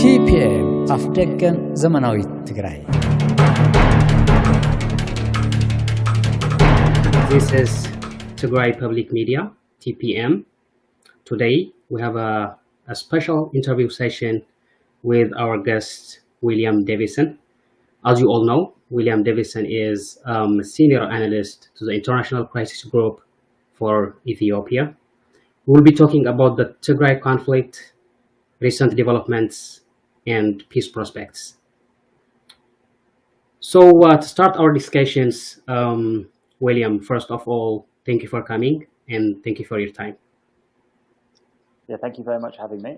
TPM አፍደገን ዘመናዊት ትግራይ This is Tigray Public Media, TPM. Today we have a special interview session with our guest, William Davison. As you all know, William Davison is a senior analyst to the International Crisis Group for Ethiopia. We'll be talking about the Tigray conflict, recent developments, and peace prospects. So to start our discussions, William, first of all, thank you for coming and thank you for your time. Yeah, thank you very much for having me.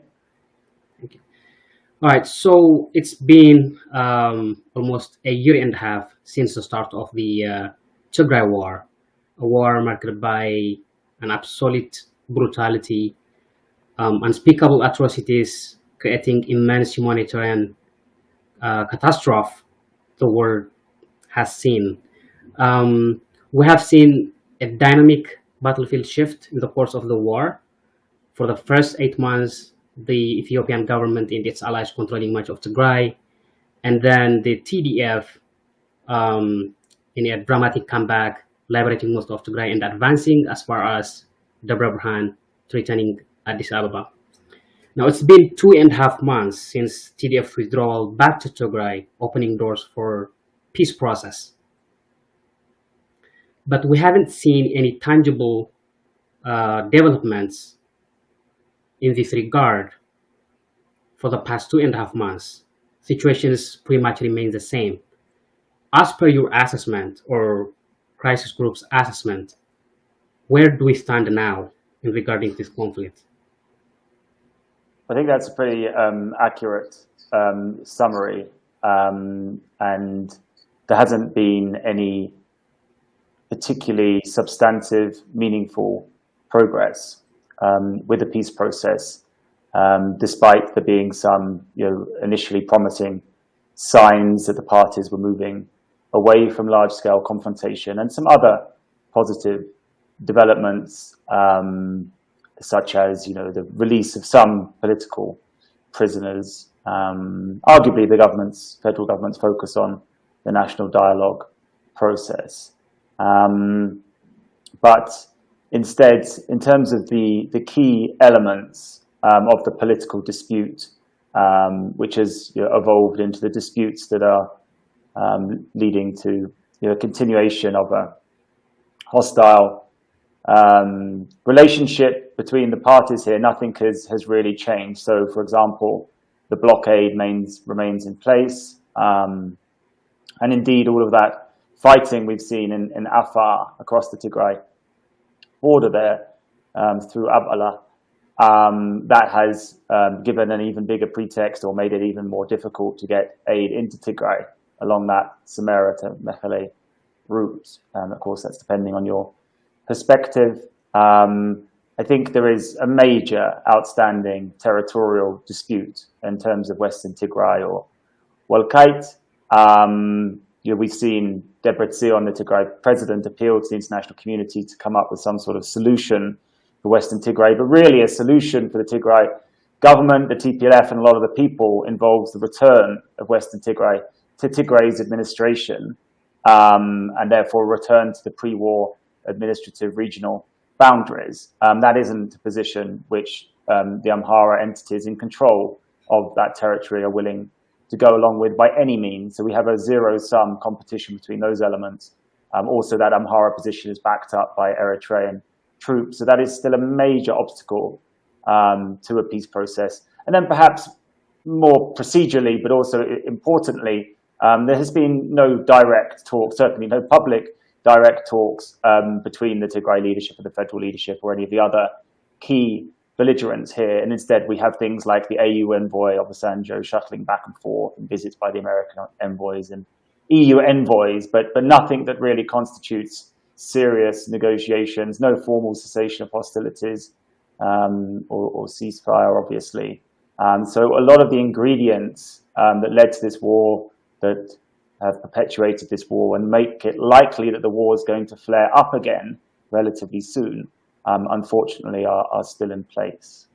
Thank you. All right, so it's been almost a year and a half since the start of the Tigray war, a war marked by an absolute brutality, unspeakable atrocities, creating immense humanitarian catastrophe the world has seen. We have seen a dynamic battlefield shift in the course of the war. For the first 8 months, the Ethiopian government and its allies controlling much of Tigray, and then the TDF in a dramatic comeback, liberating most of Tigray and advancing as far as Debre Birhan, threatening Addis Ababa. Now it's been 2.5 months since TDF withdrawal back to Tigray, opening doors for peace process. But we haven't seen any tangible developments in this regard for the past 2.5 months. Situations pretty much remain the same. As per your assessment or crisis group's assessment, where do we stand now in regarding this conflict? I think that's a pretty accurate summary, and there hasn't been any particularly substantive, meaningful progress with the peace process, despite there being some, initially promising signs that the parties were moving away from large-scale confrontation, and some other positive developments, such as, the release of some political prisoners. Arguably, the federal government's focus on the national dialogue process. But instead, in terms of the key elements of the political dispute, which has evolved into the disputes that are leading to a continuation of a hostile relationship between the parties here, nothing has really changed. So, for example, the blockade remains in place, and indeed all of that fighting we've seen in Afar across the Tigray border there through Abala, that has given an even bigger pretext or made it even more difficult to get aid into Tigray along that Samara to Mekelle route. Of course, that's depending on your perspective. I think there is a major outstanding territorial dispute in terms of Western Tigray or Walkite. We've seen Debretsion, the Tigray president, appeal to the international community to come up with some sort of solution for Western Tigray, but really a solution for the Tigray government, the TPLF, and a lot of the people involves the return of Western Tigray to Tigray's administration, and therefore return to the pre-war administrative regional boundaries. That isn't a position which the Amhara entities in control of that territory are willing to go along with by any means. So we have a zero-sum competition between those elements. Also, that Amhara position is backed up by Eritrean troops. So that is still a major obstacle to a peace process. And then perhaps more procedurally, but also importantly, there has been no direct talk, certainly no public direct talks between the Tigray leadership and the federal leadership or any of the other key belligerents here. And instead, we have things like the AU envoy Obasanjo shuttling back and forth and visits by the American envoys and EU envoys, but nothing that really constitutes serious negotiations, no formal cessation of hostilities or ceasefire, obviously. So a lot of the ingredients that led to this war, that have perpetuated this war and make it likely that the war is going to flare up again relatively soon, unfortunately, are still in place.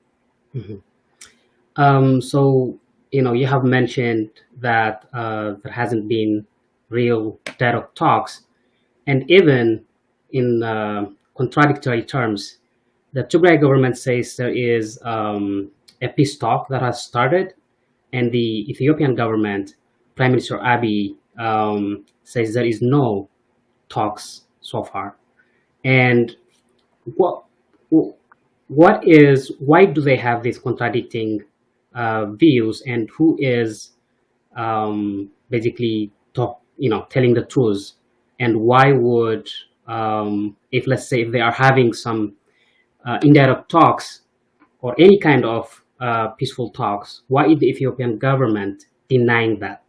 Mm-hmm. So you have mentioned that there hasn't been real direct talks, and even in contradictory terms, the Tigray government says there is a peace talk that has started, and the Ethiopian government, Prime Minister Abiy, says there is no talks so far. And what why do they have these contradicting views, and who is basically telling the truth, and why would if, let's say, if they are having some indirect talks or any kind of peaceful talks, why is the Ethiopian government denying that?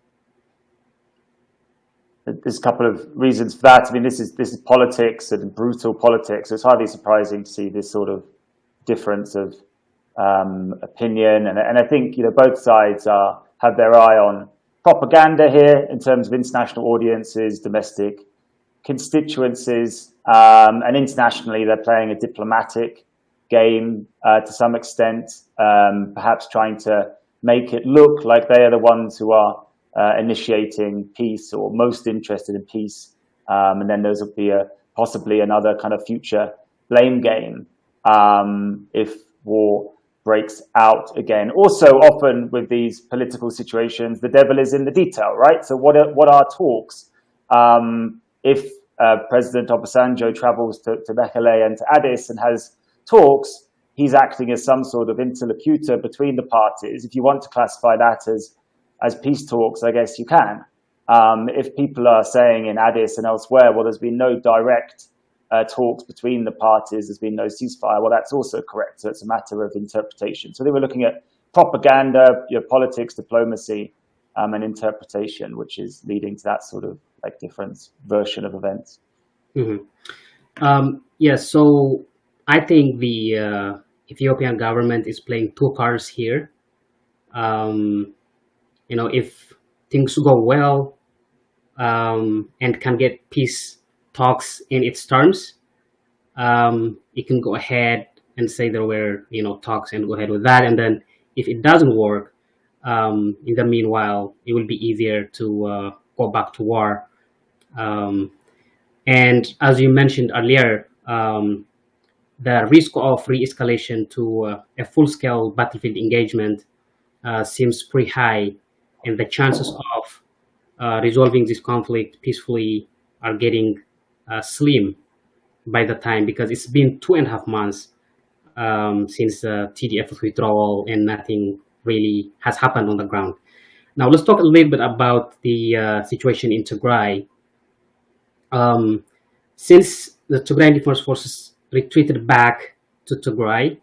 There's a couple of reasons for that. I mean, this is politics and brutal politics. It's hardly surprising to see this sort of difference of opinion, and I think both sides have their eye on propaganda here in terms of international audiences, domestic constituencies, and internationally they're playing a diplomatic game to some extent, perhaps trying to make it look like they are the ones who are initiating peace or most interested in peace, and then there's be possibly another kind of future blame game if war breaks out again. Also, often with these political situations, the devil is in the detail, right? So what are talks? If President Obasanjo travels to Mekele and to Addis and has talks, he's acting as some sort of interlocutor between the parties. If you want to classify that as peace talks, I guess you can. If people are saying in Addis and elsewhere, well, there's been no direct talks between the parties, there's been no ceasefire, well, that's also correct. So it's a matter of interpretation. So they were looking at propaganda, politics, diplomacy, and interpretation, which is leading to that sort of like different version of events. Yes, so I think the Ethiopian government is playing two cards here. If things go well and can get peace talks in its terms, it can go ahead and say there were talks and go ahead with that. And then if it doesn't work, in the meanwhile, it will be easier to go back to war. And as you mentioned earlier, the risk of re-escalation to a full-scale battlefield engagement seems pretty high, and the chances of resolving this conflict peacefully are getting slim by the time, because it's been 2.5 months since TDF withdrawal and nothing really has happened on the ground. Now let's talk a little bit about the situation in Tigray. Since the Tigrayan Defense Forces retreated back to Tigray,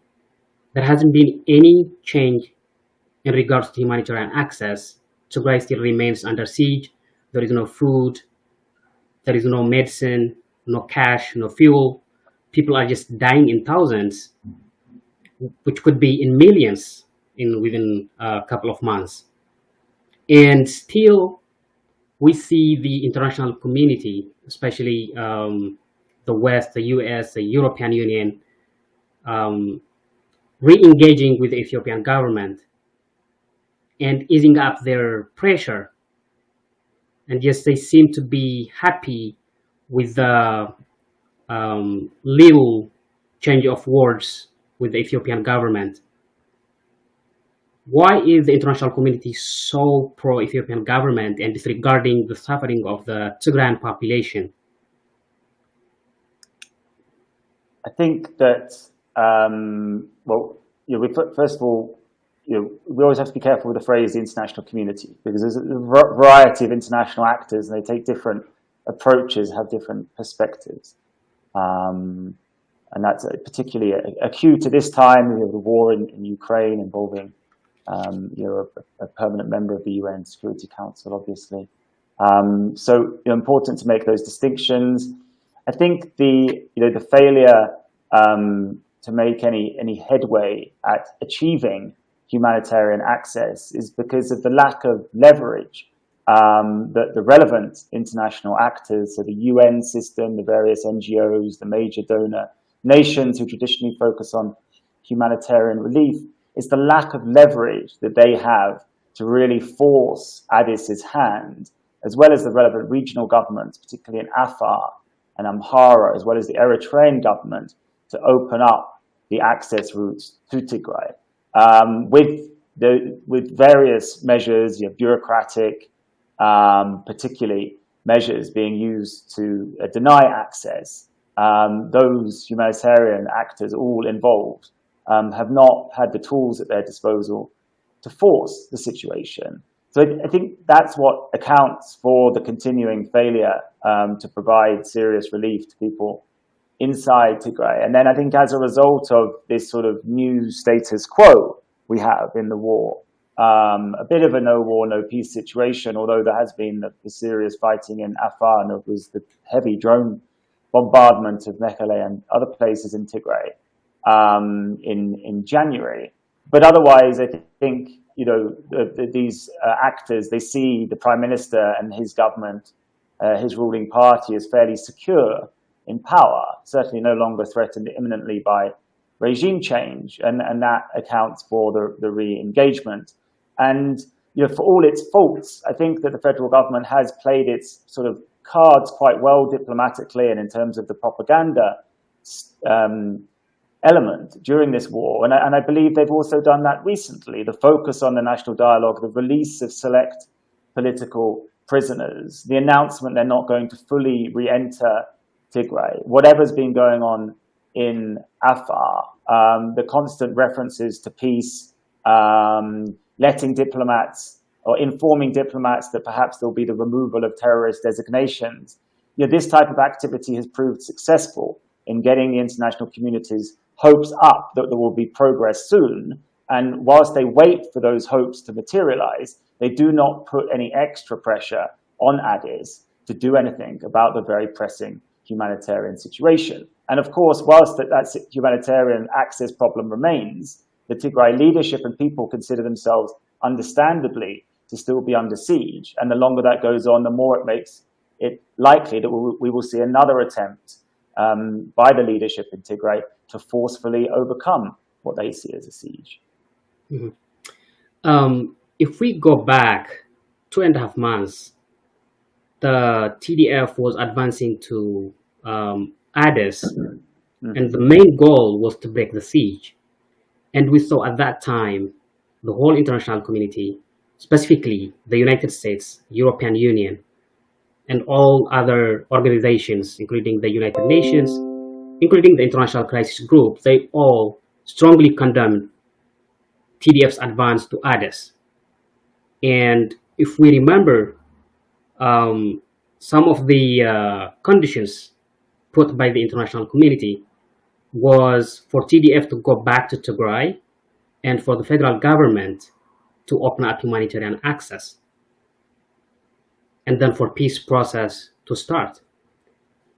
there hasn't been any change in regards to humanitarian access. Tigray still remains under siege. There is no food, there is no medicine, no cash, no fuel. People are just dying in thousands, which could be in millions within a couple of months. And still, we see the international community, especially the West, the US, the European Union, re-engaging with the Ethiopian government and easing up their pressure. And yes, they seem to be happy with the little change of words with the Ethiopian government. Why is the international community so pro-Ethiopian government and disregarding the suffering of the Tigrayan population? I think that, first of all, we always have to be careful with the phrase the international community, because there's a variety of international actors and they take different approaches, have different perspectives. And that's particularly acute at this time. We have the war in Ukraine involving a permanent member of the UN Security Council, obviously. So important to make those distinctions. I think the failure to make any headway at achieving humanitarian access is because of the lack of leverage that the relevant international actors, so the UN system, the various NGOs, the major donor nations who traditionally focus on humanitarian relief, is the lack of leverage that they have to really force Addis's hand, as well as the relevant regional governments, particularly in Afar and Amhara, as well as the Eritrean government, to open up the access routes to Tigray, with various measures, bureaucratic, particularly measures being used to deny access. Those humanitarian actors, all involved, have not had the tools at their disposal to force the situation. So I think that's what accounts for the continuing failure to provide serious relief to people inside Tigray. And then I think as a result of this sort of new status quo we have in the war, a bit of a no war, no peace situation, although there has been the serious fighting in Afar, and it was the heavy drone bombardment of Mekelle and other places in Tigray in January. But otherwise, I think, these actors, they see the Prime Minister and his government, his ruling party, as fairly secure in power, certainly no longer threatened imminently by regime change, and that accounts for the re-engagement. And for all its faults, I think that the federal government has played its sort of cards quite well diplomatically and in terms of the propaganda element during this war. And I believe they've also done that recently. The focus on the national dialogue, the release of select political prisoners, the announcement they're not going to fully re-enter Tigray, whatever's been going on in Afar, the constant references to peace, letting diplomats or informing diplomats that perhaps there'll be the removal of terrorist designations. This type of activity has proved successful in getting the international community's hopes up that there will be progress soon. And whilst they wait for those hopes to materialize, they do not put any extra pressure on Addis to do anything about the very pressing humanitarian situation. And of course, whilst that humanitarian access problem remains, the Tigray leadership and people consider themselves understandably to still be under siege. And the longer that goes on, the more it makes it likely that we will see another attempt by the leadership in Tigray to forcefully overcome what they see as a siege. Mm-hmm. If we go back 2.5 months, the TDF was advancing to Addis, and the main goal was to break the siege. And we saw at that time the whole international community, specifically the United States, European Union, and all other organizations, including the United Nations, including the International Crisis Group, they all strongly condemned TDF's advance to Addis. And if we remember, some of the conditions put by the international community was for TDF to go back to Tigray and for the federal government to open up humanitarian access, and then for peace process to start.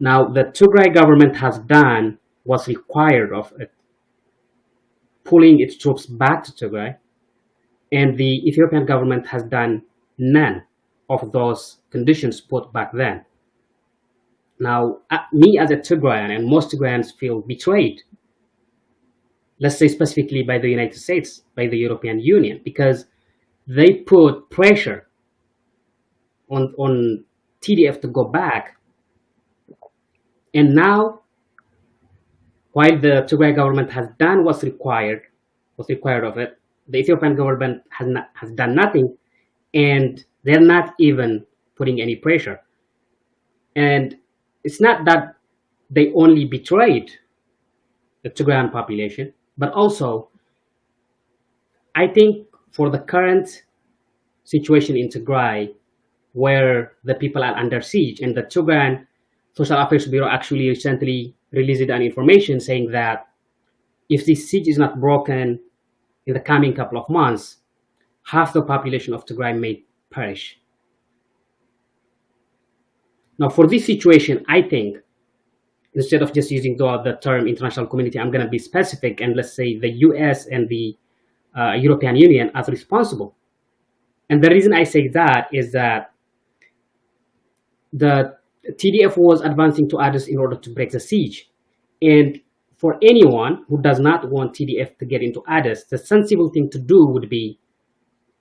Now, the Tigray government has done what's required of it, pulling its troops back to Tigray, and the Ethiopian government has done none of those conditions put back then. Now, me as a Tigrayan, and most Tigrayans feel betrayed, let's say specifically by the United States, by the European Union, because they put pressure on TDF to go back. And now, while the Tigray government has done what's required of it, the Ethiopian government has done nothing, and they're not even putting any pressure. And it's not that they only betrayed the Tigrayan population, but also, I think for the current situation in Tigray, where the people are under siege, and the Tigrayan Social Affairs Bureau actually recently released an information saying that if this siege is not broken in the coming couple of months, half the population of Tigray may perish. Now, for this situation, I think instead of just using the term international community, I'm going to be specific, and let's say the US and the European Union as responsible. And the reason I say that is that the TDF was advancing to Addis in order to break the siege. And for anyone who does not want TDF to get into Addis, the sensible thing to do would be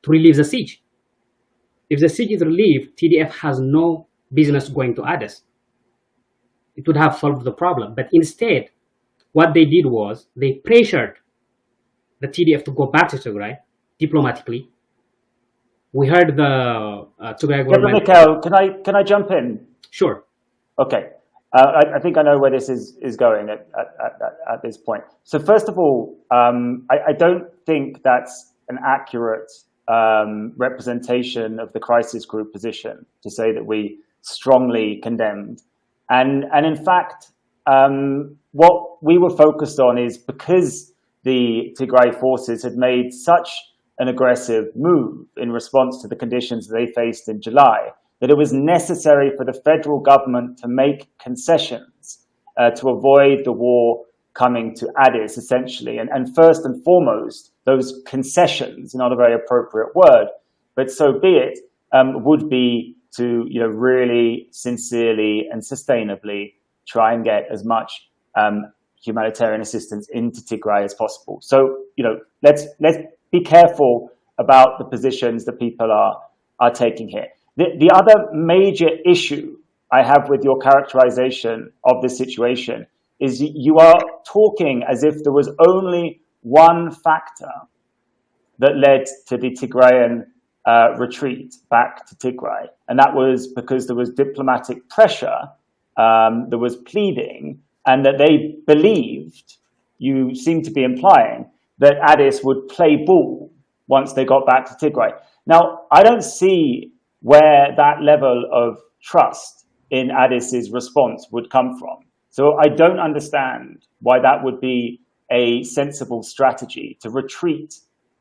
to relieve the siege. If the siege is relieved, TDF has no business going to Addis. It would have solved the problem. But instead, what they did was they pressured the TDF to go back to Tigray diplomatically. We heard the Tigray government. Yeah, Mikhail, can I jump in? Sure. Okay. I think I know where this is going at this point. So first of all, I don't think that's an accurate representation of the crisis group position to say that we strongly condemned. And in fact, what we were focused on is because the Tigray forces had made such an aggressive move in response to the conditions they faced in July, that it was necessary for the federal government to make concessions to avoid the war coming to Addis, essentially. And first and foremost, those concessions, not a very appropriate word, but so be it, would be to really sincerely and sustainably try and get as much humanitarian assistance into Tigray as possible. So let's be careful about the positions that people are taking here. The other major issue I have with your characterization of the situation is you are talking as if there was only one factor that led to the Tigrayan retreat back to Tigray. And that was because there was diplomatic pressure, there was pleading, and that they believed, you seem to be implying, that Addis would play ball once they got back to Tigray. Now, I don't see where that level of trust in Addis's response would come from. So I don't understand why that would be a sensible strategy to retreat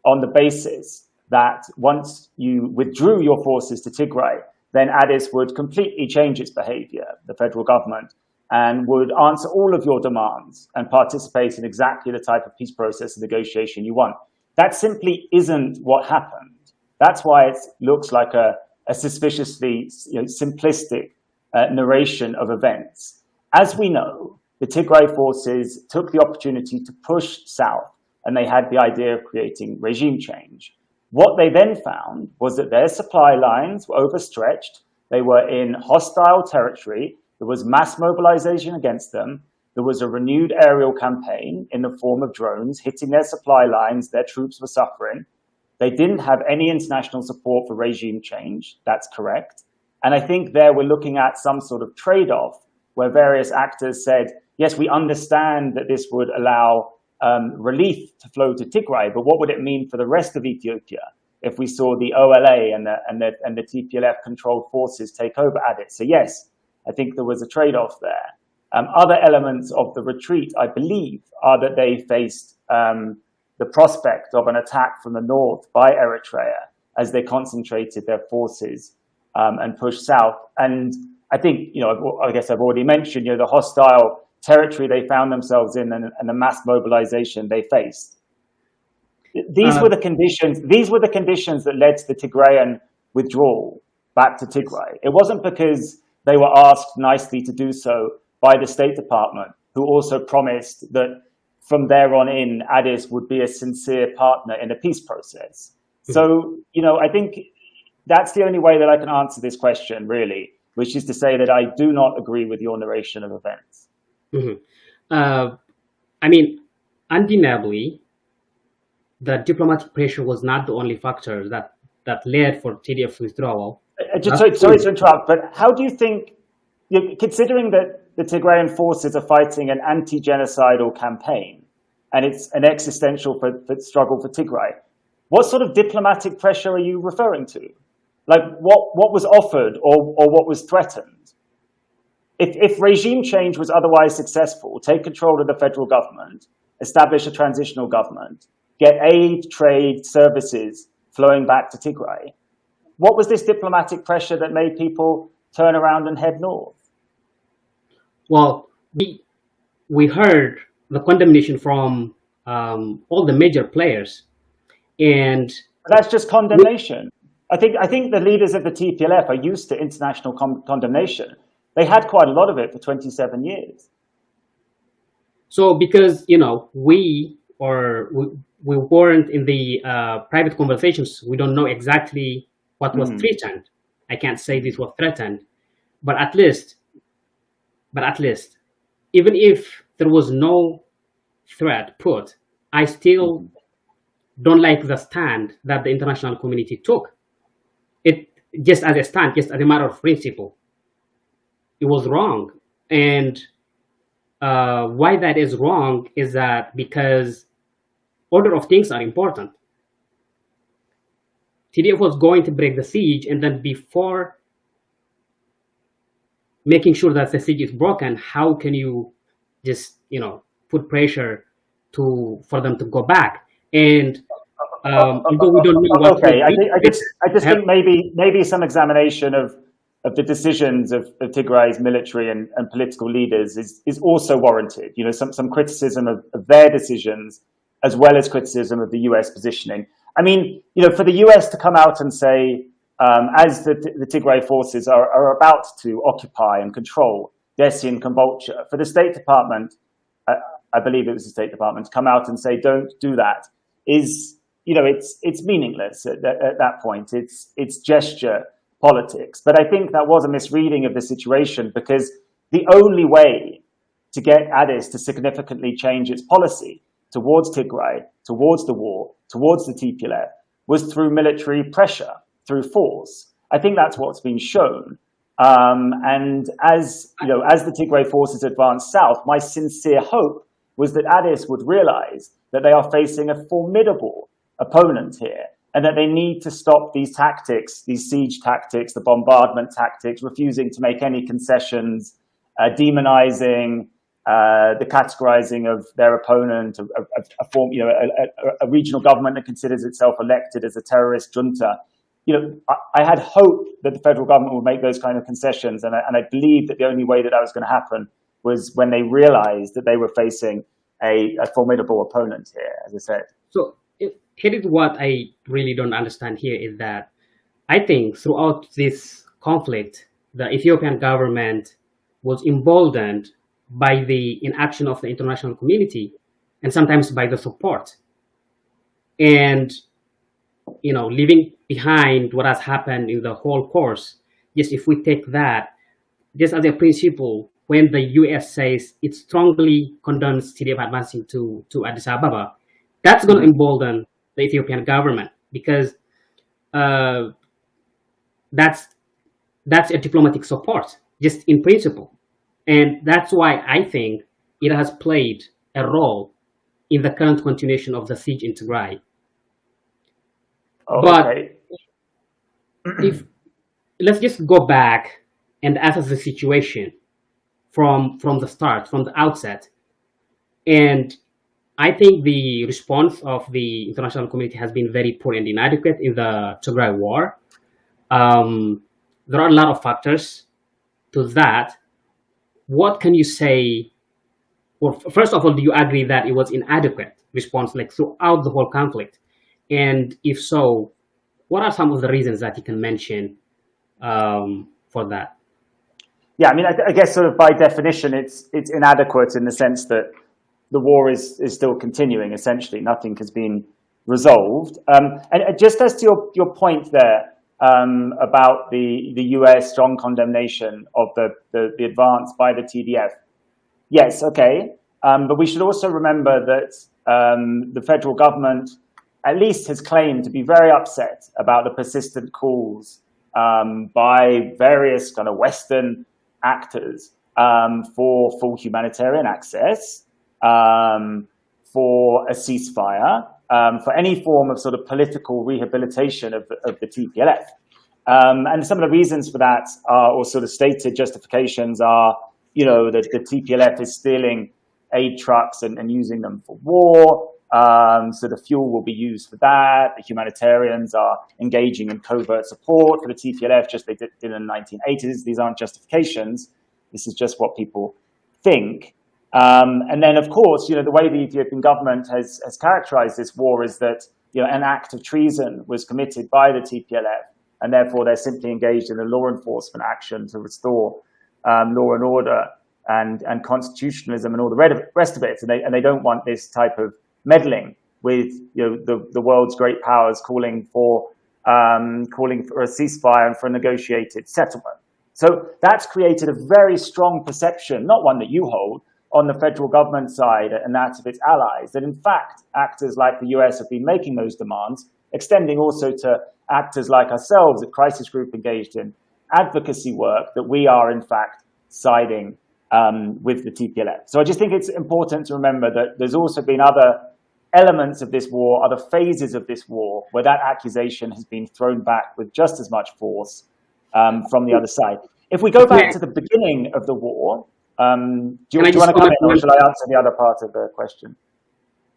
on the basis that once you withdrew your forces to Tigray, then Addis would completely change its behavior, the federal government, and would answer all of your demands and participate in exactly the type of peace process and negotiation you want. That simply isn't what happened. That's why it looks like a suspiciously simplistic narration of events. As we know, the Tigray forces took the opportunity to push south, and they had the idea of creating regime change. What they then found was that their supply lines were overstretched. They were in hostile territory. There was mass mobilization against them. There was a renewed aerial campaign in the form of drones hitting their supply lines. Their troops were suffering. They didn't have any international support for regime change. That's correct. And I think there we're looking at some sort of trade-off where various actors said, yes, we understand that this would allow relief to flow to Tigray, but what would it mean for the rest of Ethiopia if we saw the OLA and the TPLF-controlled forces take over Addis? So yes, I think there was a trade-off there. Other elements of the retreat, I believe, are that they faced the prospect of an attack from the north by Eritrea as they concentrated their forces and pushed south. And I think, I guess I've already mentioned, the hostile territory they found themselves in and the mass mobilization they faced. These were the conditions. These were the conditions that led to the Tigrayan withdrawal back to Tigray. It wasn't because they were asked nicely to do so by the State Department, who also promised that from there on in, Addis would be a sincere partner in the peace process. So, I think that's the only way that I can answer this question, really, which is to say that I do not agree with your narration of events. Undeniably, the diplomatic pressure was not the only factor that led for TDF withdrawal. Sorry to interrupt, but how do you think, considering that the Tigrayan forces are fighting an anti-genocidal campaign and it's an existential struggle for Tigray, what sort of diplomatic pressure are you referring to? Like what was offered or what was threatened? If regime change was otherwise successful, take control of the federal government, establish a transitional government, get aid, trade, services flowing back to Tigray, what was this diplomatic pressure that made people turn around and head north? Well, we heard the condemnation from all the major players, and that's just condemnation. I think the leaders of the TPLF are used to international condemnation. They had quite a lot of it for 27 years. So because we weren't in the private conversations. We don't know exactly what was threatened. I can't say this was threatened, but at least, even if there was no threat put, I still don't like the stand that the international community took. It just as a stand, just as a matter of principle, it was wrong. And why that is wrong is that because order of things are important. TDF was going to break the siege, and then before making sure that the siege is broken, how can you just put pressure for them to go back? And although we don't know what. Okay, I just think maybe some examination of the decisions of Tigray's military and political leaders is also warranted. Some criticism of their decisions as well as criticism of the US positioning. I mean, for the US to come out and say, as the Tigray forces are about to occupy and control Dessie and Kambolcha, for the State Department, I believe it was the State Department, to come out and say, don't do that, is, it's meaningless at that point. It's gesture politics. But I think that was a misreading of the situation, because the only way to get Addis to significantly change its policy towards Tigray, towards the war, towards the TPLF, was through military pressure, through force. I think that's what's been shown. And as the Tigray forces advance south, my sincere hope was that Addis would realize that they are facing a formidable opponent here, and that they need to stop these tactics, these siege tactics, the bombardment tactics, refusing to make any concessions, demonizing, the categorizing of their opponent, a regional government that considers itself elected as a terrorist junta. I had hope that the federal government would make those kind of concessions, and I believed that the only way that was going to happen was when they realized that they were facing a formidable opponent here, as I said. So here is what I really don't understand here is that I think throughout this conflict, the Ethiopian government was emboldened by the inaction of the international community, and sometimes by the support. And leaving behind what has happened in the whole course, just if we take that just as a principle, when the US says it strongly condemns TDF advancing to Addis Ababa, that's going to embolden the Ethiopian government, because that's a diplomatic support, just in principle. And that's why I think it has played a role in the current continuation of the siege in Tigray. Okay. But let's just go back and assess the situation from the start, from the outset. And I think the response of the international community has been very poor and inadequate in the Tigray war. There are a lot of factors to that. What can you say? Well, first of all, do you agree that it was inadequate response throughout the whole conflict? And if so, what are some of the reasons that you can mention for that? Yeah, I mean, I guess sort of by definition, it's inadequate in the sense that the war is still continuing. Essentially, nothing has been resolved. And just as to your point there about the US strong condemnation of the advance by the TDF, yes, okay, but we should also remember that the federal government at least has claimed to be very upset about the persistent calls by various kind of Western actors for full humanitarian access, for a ceasefire, for any form of sort of political rehabilitation of the TPLF. And some of the reasons for that are, or sort of stated justifications are, that the TPLF is stealing aid trucks and using them for war. So the fuel will be used for that. The humanitarians are engaging in covert support for the TPLF, just they did in the 1980s. These aren't justifications. This is just what people think. And then, of course, the way the Ethiopian government has characterized this war is that, an act of treason was committed by the TPLF, and therefore they're simply engaged in a law enforcement action to restore law and order and constitutionalism and all the rest of it. And they don't want this type of meddling with the world's great powers calling for a ceasefire and for a negotiated settlement. So that's created a very strong perception, not one that you hold, on the federal government side and that of its allies, that in fact actors like the US have been making those demands, extending also to actors like ourselves at Crisis Group engaged in advocacy work, that we are in fact siding with the TPLF. So I just think it's important to remember that there's also been other elements of this war, other phases of this war, where that accusation has been thrown back with just as much force from the other side. If we go back to the beginning of the war, do you want to comment, or shall I answer the other part of the question?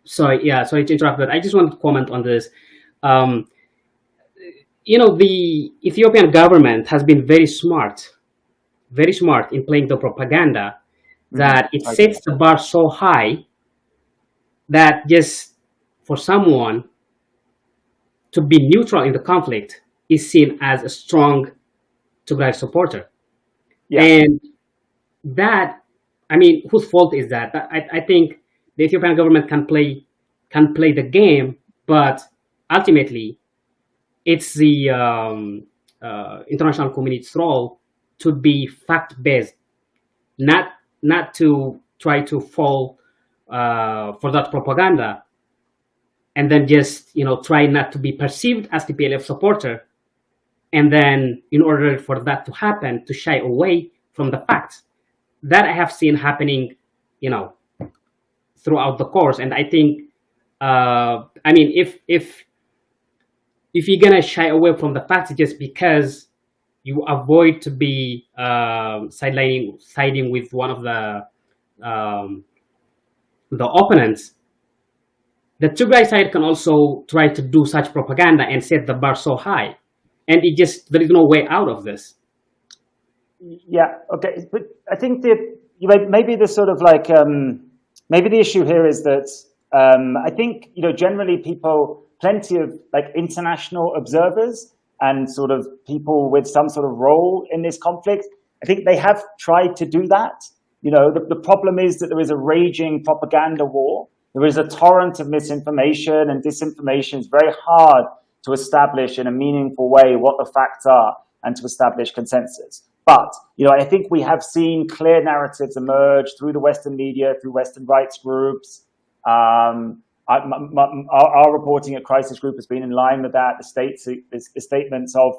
Sorry to interrupt, but I just want to comment on this. The Ethiopian government has been very smart in playing the propaganda that it sets the bar so high that just for someone to be neutral in the conflict is seen as a strong Tigray supporter. Yeah. And that, whose fault is that? I think the Ethiopian government can play the game, but ultimately it's the international community's role to be fact-based, not to try to fall for that propaganda, and then just try not to be perceived as the TPLF supporter, and then in order for that to happen, to shy away from the facts that I have seen happening, throughout the course. And I think, if you're gonna shy away from the facts just because you avoid to be siding with one of the opponents, the Tigray side can also try to do such propaganda and set the bar so high, and there is no way out of this. Yeah, okay, but I think that maybe the sort of like maybe the issue here is that I think generally plenty of like international observers and sort of people with some sort of role in this conflict, I think they have tried to do that. The problem is that there is a raging propaganda war. There is a torrent of misinformation and disinformation. It's very hard to establish in a meaningful way what the facts are and to establish consensus. But, I think we have seen clear narratives emerge through the Western media, through Western rights groups. Our reporting at Crisis Group has been in line with that. The statements of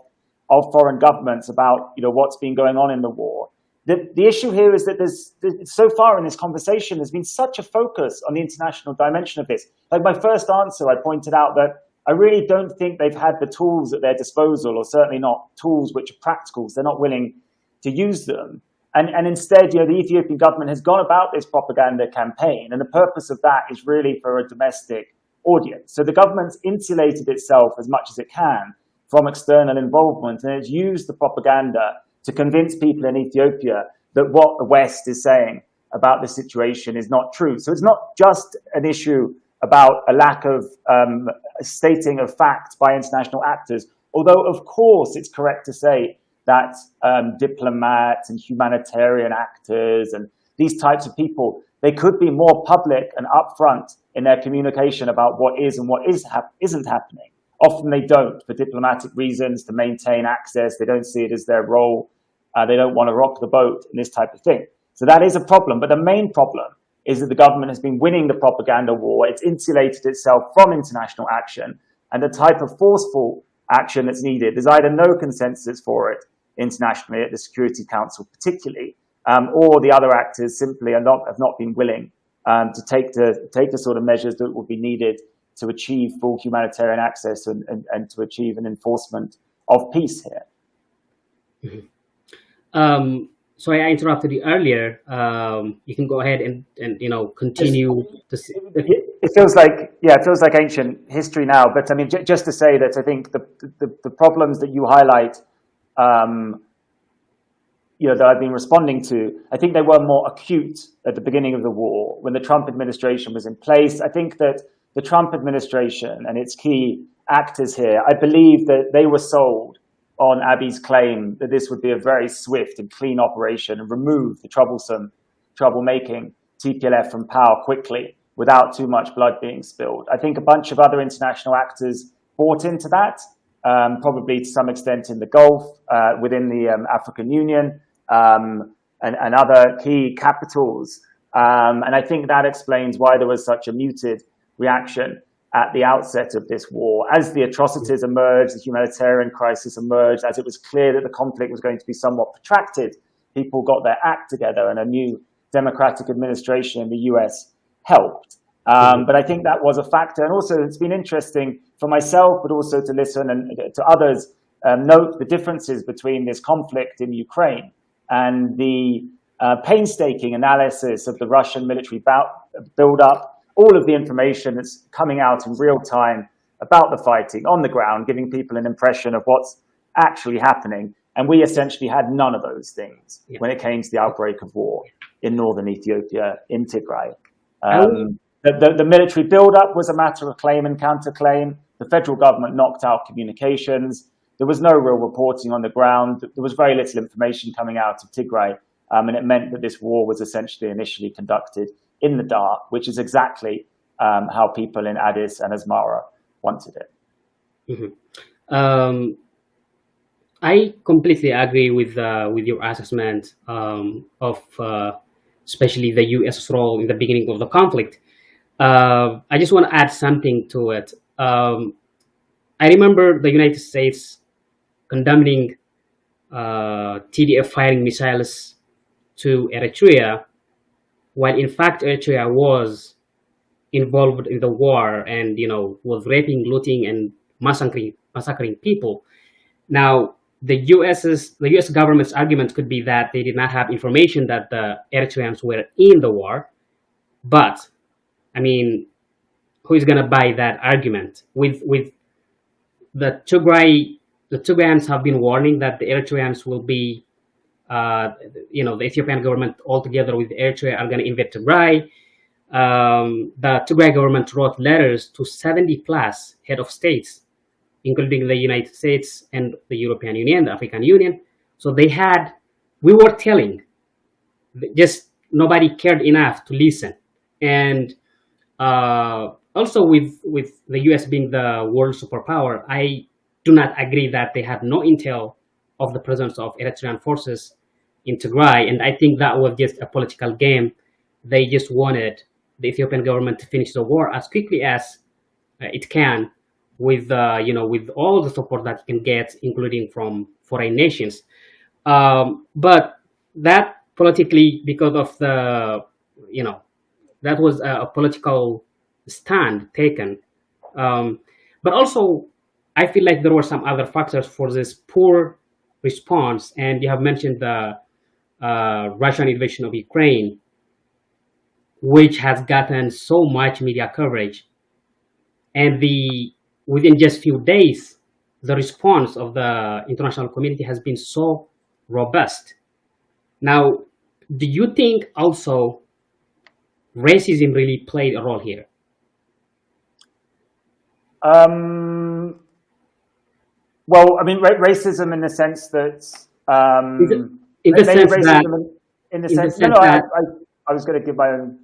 foreign governments about, what's been going on in the war. The issue here is that there's so far in this conversation, there's been such a focus on the international dimension of this. Like my first answer, I pointed out that I really don't think they've had the tools at their disposal, or certainly not tools which are practical. They're not willing to use them. And instead, the Ethiopian government has gone about this propaganda campaign, and the purpose of that is really for a domestic audience. So the government's insulated itself as much as it can from external involvement, and it's used the propaganda to convince people in Ethiopia that what the West is saying about the situation is not true. So it's not just an issue about a lack of stating of facts by international actors, although of course it's correct to say that diplomats and humanitarian actors and these types of people, they could be more public and upfront in their communication about what is and what isn't happening. Often they don't, for diplomatic reasons, to maintain access. They don't see it as their role. They don't want to rock the boat and this type of thing. So that is a problem. But the main problem is that the government has been winning the propaganda war. It's insulated itself from international action, and the type of forceful action that's needed, there's either no consensus for it internationally at the Security Council particularly, or the other actors simply have not been willing to take the sort of measures that would be needed to achieve full humanitarian access and to achieve an enforcement of peace here. Mm-hmm. So I interrupted you earlier. You can go ahead and continue. It feels like ancient history now. But I mean, just to say that I think the problems that you highlight, that I've been responding to, I think they were more acute at the beginning of the war when the Trump administration was in place. I think that the Trump administration and its key actors here, I believe that they were sold on Abiy's claim that this would be a very swift and clean operation and remove the troublemaking TPLF from power quickly without too much blood being spilled. I think a bunch of other international actors bought into that, probably to some extent in the Gulf, within the African Union, and other key capitals. And I think that explains why there was such a muted reaction at the outset of this war. As the atrocities emerged, the humanitarian crisis emerged, as it was clear that the conflict was going to be somewhat protracted, people got their act together, and a new democratic administration in the US helped. But I think that was a factor. And also, it's been interesting for myself, but also to listen and to others, note the differences between this conflict in Ukraine and the painstaking analysis of the Russian military build-up, all of the information that's coming out in real time about the fighting on the ground, giving people an impression of what's actually happening. And we essentially had none of those things when it came to the outbreak of war in northern Ethiopia, in Tigray. The military build-up was a matter of claim and counterclaim. The federal government knocked out communications. There was no real reporting on the ground. There was very little information coming out of Tigray. And it meant that this war was essentially initially conducted in the dark, which is exactly how people in Addis and Asmara wanted it. I completely agree with your assessment of especially the U.S.'s role in the beginning of the conflict. I just want to add something to it. I remember the United States condemning TDF firing missiles to Eritrea, while in fact Eritrea was involved in the war and was raping, looting, and massacring people. Now, the U.S. government's argument could be that they did not have information that the Eritreans were in the war, but I mean, who is going to buy that argument? With the Tigrayans have been warning that the Eritreans will be, the Ethiopian government altogether with Eritrea are going to invade Tigray. The Tigray government wrote letters to 70 plus head of states, including the United States and the European Union, the African Union. So we were telling, just nobody cared enough to listen. And also with the US being the world superpower, I do not agree that they had no intel of the presence of Eritrean forces in Tigray. And I think that was just a political game. They just wanted the Ethiopian government to finish the war as quickly as it can, with all the support that it can get, including from foreign nations. But that politically, because of that was a political stand taken. But also, I feel like there were some other factors for this poor response. And you have mentioned the Russian invasion of Ukraine, which has gotten so much media coverage. And within just few days, the response of the international community has been so robust. Now, do you think also racism really played a role here? Well, I mean, racism in the sense that I was going to give my own.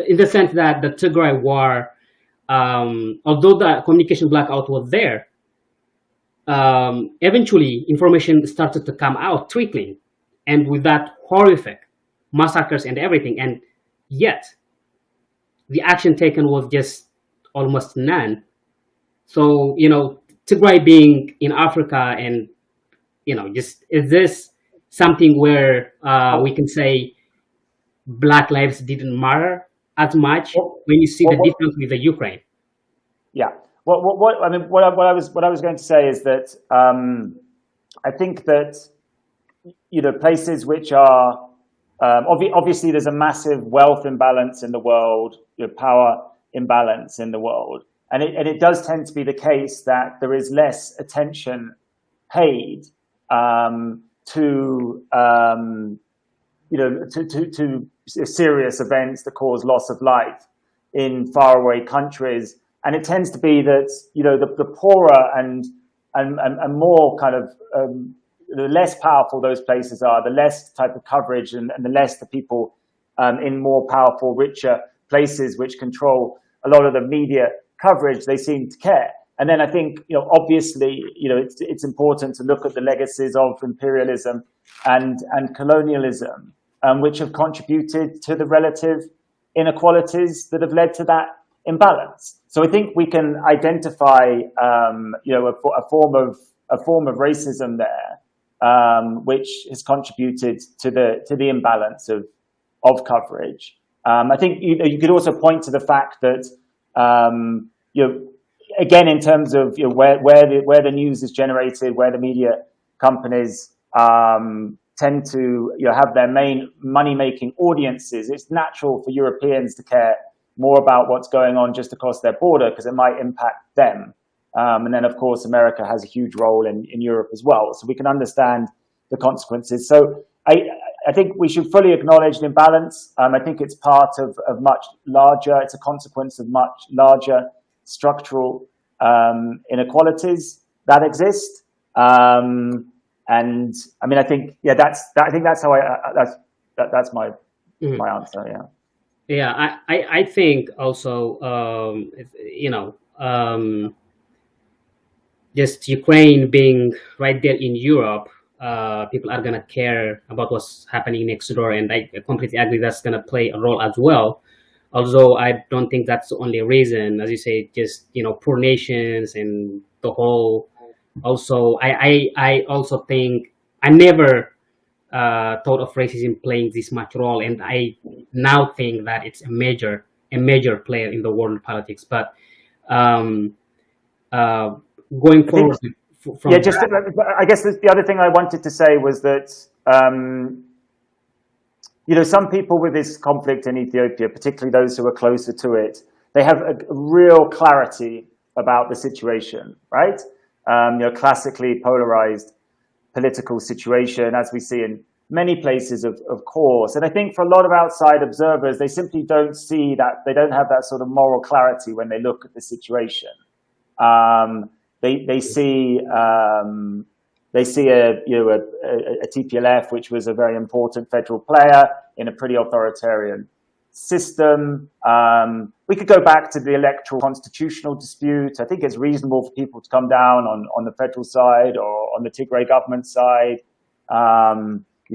In the sense that the Tigray war, although the communication blackout was there, eventually information started to come out, trickling, and with that horrific massacres and everything, and yet the action taken was just almost none. So, Tigray being in Africa, and just is this something where we can say Black lives didn't matter as much when you see the difference with the Ukraine? Yeah. What I was going to say is that I think that places which are obviously there's a massive wealth imbalance in the world, power imbalance in the world, and it does tend to be the case that there is less attention paid to serious events that cause loss of life in faraway countries. And it tends to be that the poorer and more kind of the less powerful those places are, the less type of coverage and the less the people in more powerful, richer places which control a lot of the media coverage, they seem to care. And then I think, obviously, it's important to look at the legacies of imperialism and colonialism, which have contributed to the relative inequalities that have led to that imbalance. So I think we can identify, a form of racism there, which has contributed to the imbalance of coverage. I think you could also point to the fact that again, in terms of where the news is generated, where the media companies tend to have their main money-making audiences, it's natural for Europeans to care more about what's going on just across their border because it might impact them. And then, of course, America has a huge role in Europe as well. So we can understand the consequences. So I think we should fully acknowledge the imbalance. I think it's part of much larger, it's a consequence of much larger structural inequalities that exist. And I mean, I think, I think that's how that's my answer. Yeah. Yeah, I think also, just Ukraine being right there in Europe, people are gonna care about what's happening next door, and I completely agree that's gonna play a role as well. Although I don't think that's the only reason, as you say, just poor nations and the whole. Also, I also think I never thought of racism playing this much role, and I now think that it's a major player in the world politics. But going forward, from I guess the other thing I wanted to say was that some people with this conflict in Ethiopia, particularly those who are closer to it, they have a real clarity about the situation, right? Classically polarized political situation, as we see in many places, of course. And I think for a lot of outside observers, they simply don't see that, they don't have that sort of moral clarity when they look at the situation. They see a TPLF, which was a very important federal player in a pretty authoritarian system. We could go back to the electoral constitutional dispute. I think it's reasonable for people to come down on the federal side or on the Tigray government side.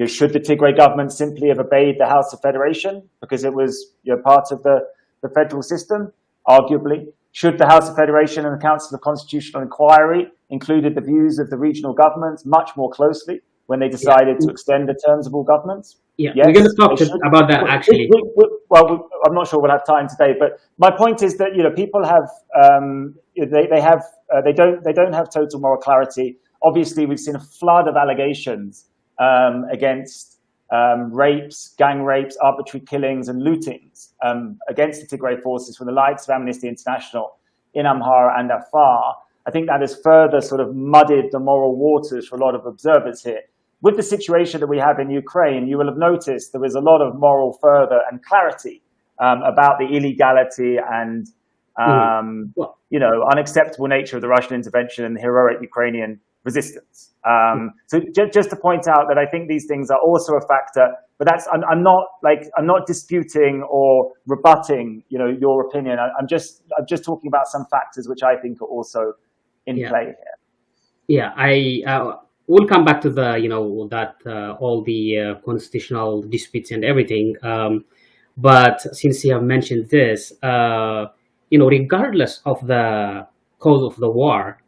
Should the Tigray government simply have obeyed the House of Federation because it was part of the federal system? Arguably. Should the House of Federation and the Council of Constitutional Inquiry included the views of the regional governments much more closely when they decided to extend the terms of all governments? Yeah, yes, we're going to talk about that actually. I'm not sure we'll have time today, but my point is that people have they don't have total moral clarity. Obviously, we've seen a flood of allegations against rapes, gang rapes, arbitrary killings, and lootings against the Tigray forces from the likes of Amnesty International in Amhara and Afar. I think that has further sort of muddied the moral waters for a lot of observers here. With the situation that we have in Ukraine, you will have noticed there is a lot of moral further and clarity about the illegality and unacceptable nature of the Russian intervention and the heroic Ukrainian resistance. So just to point out that I think these things are also a factor, but I'm not disputing or rebutting your opinion. I'm just talking about some factors which I think are also in play here. Yeah, we'll come back to the all the constitutional disputes and everything. But since you have mentioned this, regardless of the cause of the war,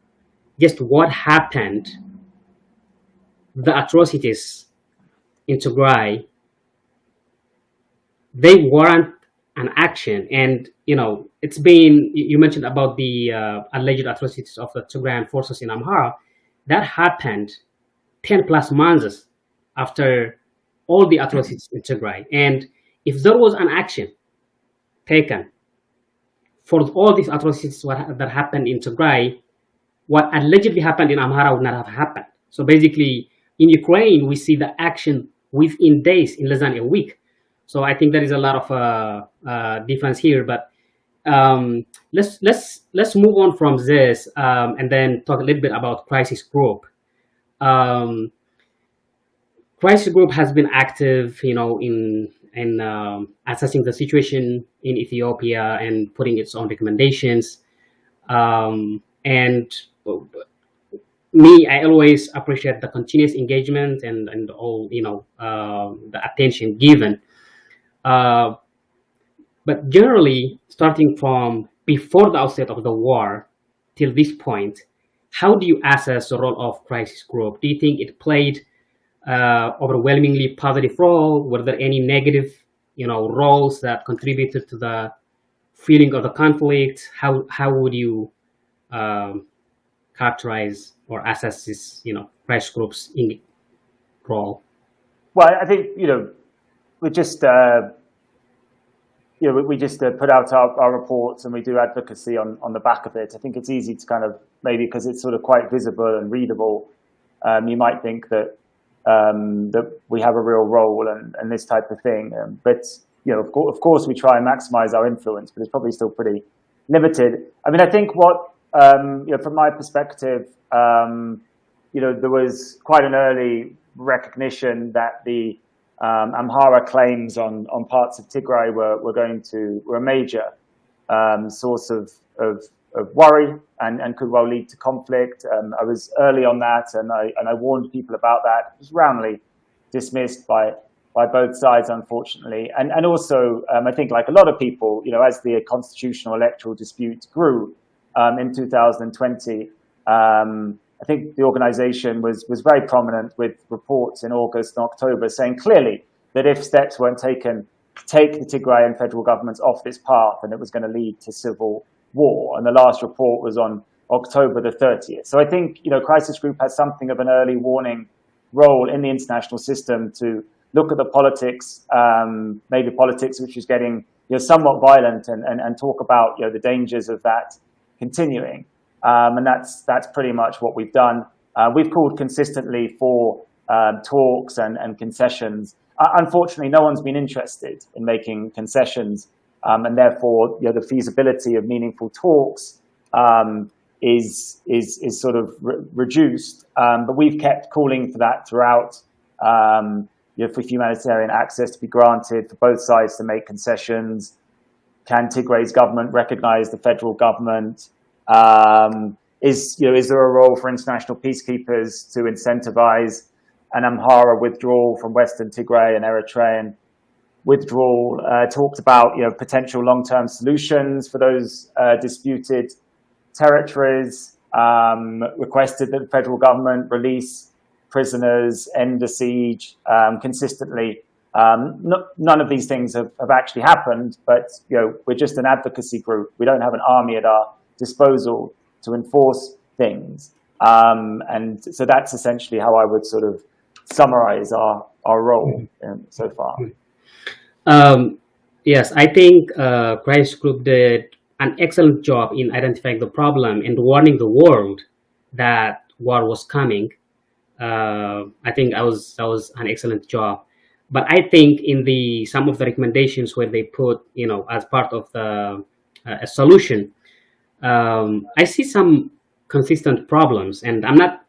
just what happened, the atrocities in Tigray, they warrant an action. And it's been, you mentioned about the alleged atrocities of the Tigrayan forces in Amhara. That happened 10 plus months after all the atrocities in Tigray. And if there was an action taken for all these atrocities that happened in Tigray, what allegedly happened in Amhara would not have happened. So basically, in Ukraine, we see the action within days, in less than a week. So I think there is a lot of difference here. But let's move on from this and then talk a little bit about crisis group. Crisis group has been active, in assessing the situation in Ethiopia and putting its own recommendations. And me, I always appreciate the continuous engagement and all, the attention given. Uh, but generally, starting from before the outset of the war till this point, how do you assess the role of crisis group? Do you think it played overwhelmingly positive role? Were there any negative, roles that contributed to the feeling of the conflict? How would you characterize or assess this, crisis groups in role? Well, I think we just put out our reports and we do advocacy on the back of it. I think it's easy to kind of, maybe because it's sort of quite visible and readable, you might think that that we have a real role and this type of thing. But of course, we try and maximize our influence, but it's probably still pretty limited. I mean, I think what from my perspective, there was quite an early recognition that the Amhara claims on parts of Tigray were a major source of worry and could well lead to conflict. I was early on that, and I warned people about that. It was roundly dismissed by both sides, unfortunately. And also, I think, like a lot of people, as the constitutional electoral dispute grew in 2020, I think the organization was very prominent with reports in August and October saying clearly that if steps weren't taken to take the Tigrayan federal governments off this path, then it was going to lead to civil war. And the last report was on October the 30th. So I think, Crisis Group has something of an early warning role in the international system to look at the politics, maybe politics which is getting somewhat violent, and talk about the dangers of that continuing. And that's pretty much what we've done. We've called consistently for talks and concessions. Unfortunately, no one's been interested in making concessions, and therefore, the feasibility of meaningful talks is sort of reduced. But we've kept calling for that throughout. For humanitarian access to be granted, for both sides to make concessions. Can Tigray's government recognize the federal government? Is there a role for international peacekeepers to incentivize an Amhara withdrawal from Western Tigray and Eritrean withdrawal? Talked about potential long-term solutions for those disputed territories. Requested that the federal government release prisoners, end the siege consistently. None of these things have actually happened, but we're just an advocacy group. We don't have an army at our disposal to enforce things, and so that's essentially how I would sort of summarize our role so far. Yes, I think Crisis Group did an excellent job in identifying the problem and warning the world that war was coming. I think that was an excellent job. But I think in some of the recommendations where they put, as part of the a solution, I see some consistent problems. And I'm not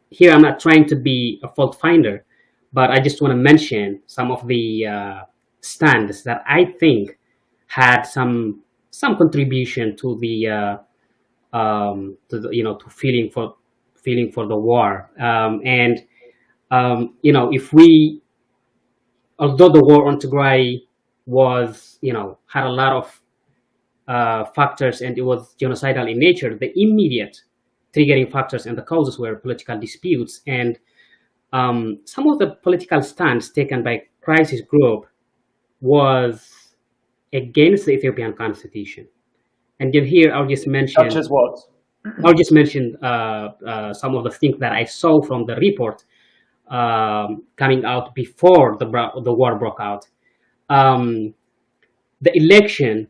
trying to be a fault finder, but I just want to mention some of the stands that I think had some contribution to the to feeling for the war. Although the war on Tigray was, had a lot of factors and it was genocidal in nature, the immediate triggering factors and the causes were political disputes. And some of the political stands taken by Crisis Group was against the Ethiopian constitution. And then here I'll just mention... Such as what? I'll just mention some of the things that I saw from the report coming out before the war broke out. The election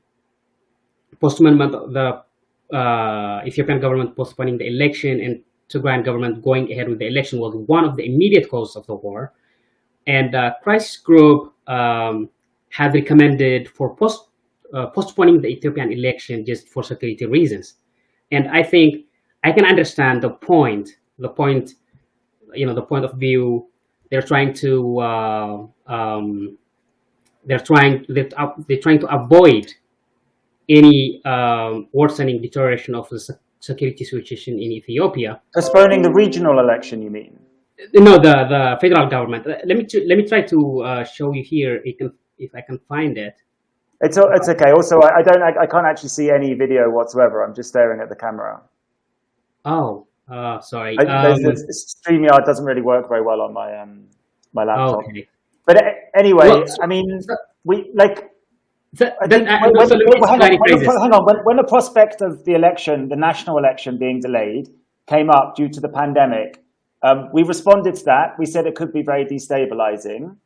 postponement, the Ethiopian government postponing the election and Tigrayan government going ahead with the election was one of the immediate causes of the war. And Crisis Group has recommended for postponing the Ethiopian election just for security reasons. And I think I can understand the point of view. They're trying to they're trying to avoid any worsening deterioration of the security situation in Ethiopia. Postponing the regional election, you mean? No, the federal government. Let me try to show you here. If I can find it. It's okay. Also, I can't actually see any video whatsoever. I'm just staring at the camera. Oh, sorry. StreamYard doesn't really work very well on my laptop. Okay. But anyway, Well, I mean, we like. hang on. When the prospect of the election, the national election being delayed, came up due to the pandemic, we responded to that. We said it could be very destabilizing.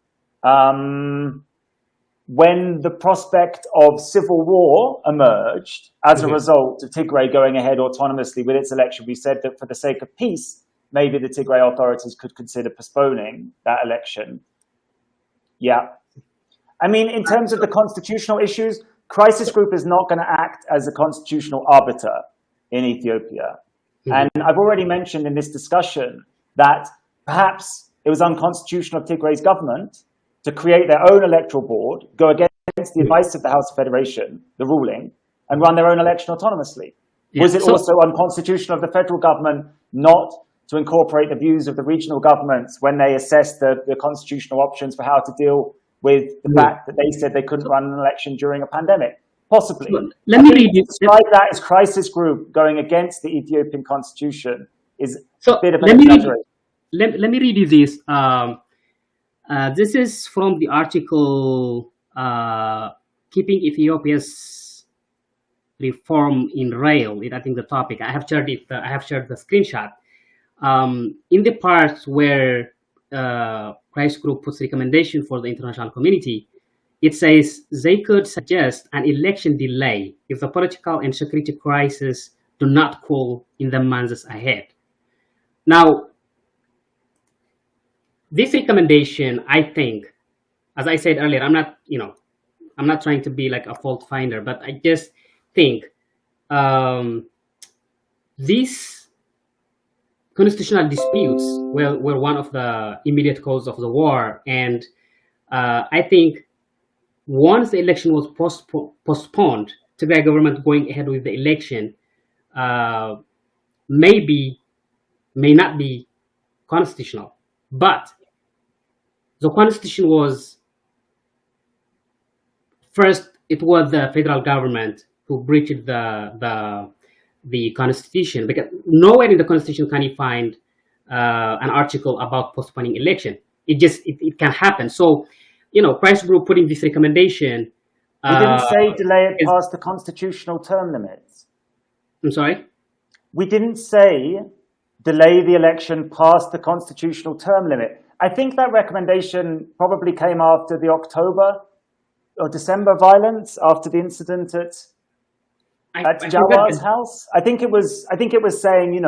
When the prospect of civil war emerged as a result of Tigray going ahead autonomously with its election, we said that for the sake of peace, maybe the Tigray authorities could consider postponing that election. Yeah. I mean, in terms of the constitutional issues, Crisis Group is not going to act as a constitutional arbiter in Ethiopia. And I've already mentioned in this discussion that perhaps it was unconstitutional of Tigray's government to create their own electoral board, go against the advice of the House of Federation, the ruling, and run their own election autonomously. Yeah. Was it also unconstitutional of the federal government not to incorporate the views of the regional governments when they assessed the constitutional options for how to deal with the fact that they said they couldn't run an election during a pandemic? Possibly. Let me read you. Describe that as Crisis Group going against the Ethiopian constitution is a bit of an exaggeration. Let me read you this. This is from the article "Keeping Ethiopia's Reform in Rail." I think the topic. I have shared it. I have shared the screenshot. In the parts where Crisis Group puts recommendation for the international community, it says they could suggest an election delay if the political and security crisis do not cool in the months ahead. Now, this recommendation, I think, as I said earlier, I'm not trying to be like a fault finder, but I just think these constitutional disputes were one of the immediate causes of the war, and I think once the election was postponed, Tigray government going ahead with the election may not be constitutional, but the constitution was first. It was the federal government who breached the constitution, because nowhere in the constitution can you find an article about postponing election. It can happen. So, Crisis Group putting this recommendation. We didn't say delay it past the constitutional term limits. I'm sorry? We didn't say delay the election past the constitutional term limit. I think that recommendation probably came after the October or December violence, after the incident at Jawar's house. I think it was saying,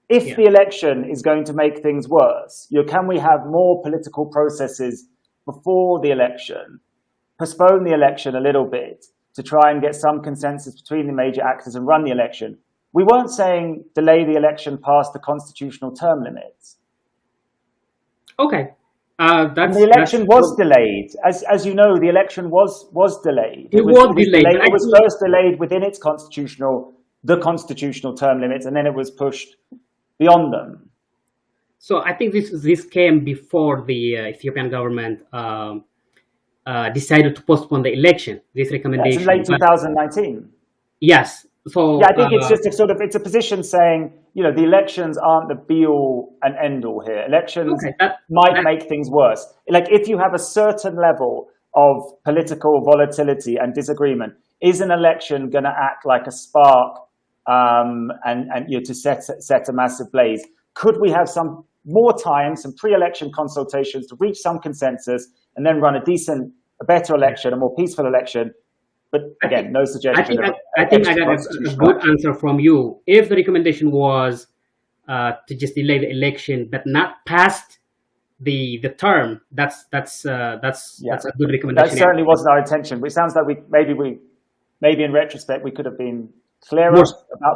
if the election is going to make things worse, can we have more political processes before the election, postpone the election a little bit to try and get some consensus between the major actors and run the election. We weren't saying delay the election past the constitutional term limits. Okay. The election was delayed. As you know, the election was delayed. It was delayed. It was first delayed within the constitutional term limits, and then it was pushed beyond them. So I think this came before the Ethiopian government decided to postpone the election. This recommendation. That's in late 2019. Yes. So I think it's just it's a position saying, the elections aren't the be all and end all here. Elections might make things worse. Like if you have a certain level of political volatility and disagreement, is an election going to act like a spark to set a massive blaze? Could we have some more time, some pre-election consultations to reach some consensus and then run a better election, a more peaceful election? But again, no suggestion. I think I got a good answer from you. If the recommendation was to just delay the election, but not past the term, that's a good recommendation. That certainly wasn't our intention. But it sounds like maybe in retrospect we could have been clearer about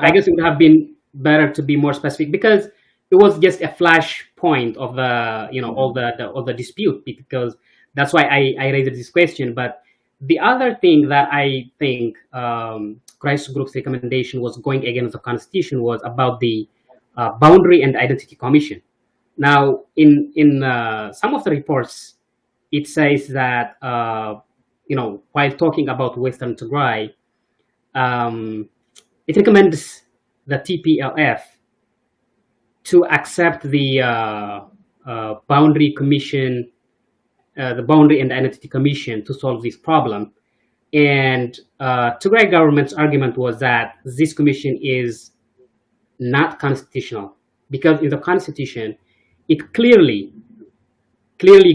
that. I guess it would have been better to be more specific, because it was just a flash point of the all the dispute, because That's why I raised this question. But the other thing that I think crisis group's recommendation was going against the constitution was about the boundary and identity commission. Now, in some of the reports, it says that while talking about Western Tigray, it recommends the TPLF to accept the boundary commission, the boundary and identity commission to solve this problem. And Tigray government's argument was that this commission is not constitutional because in the constitution, it clearly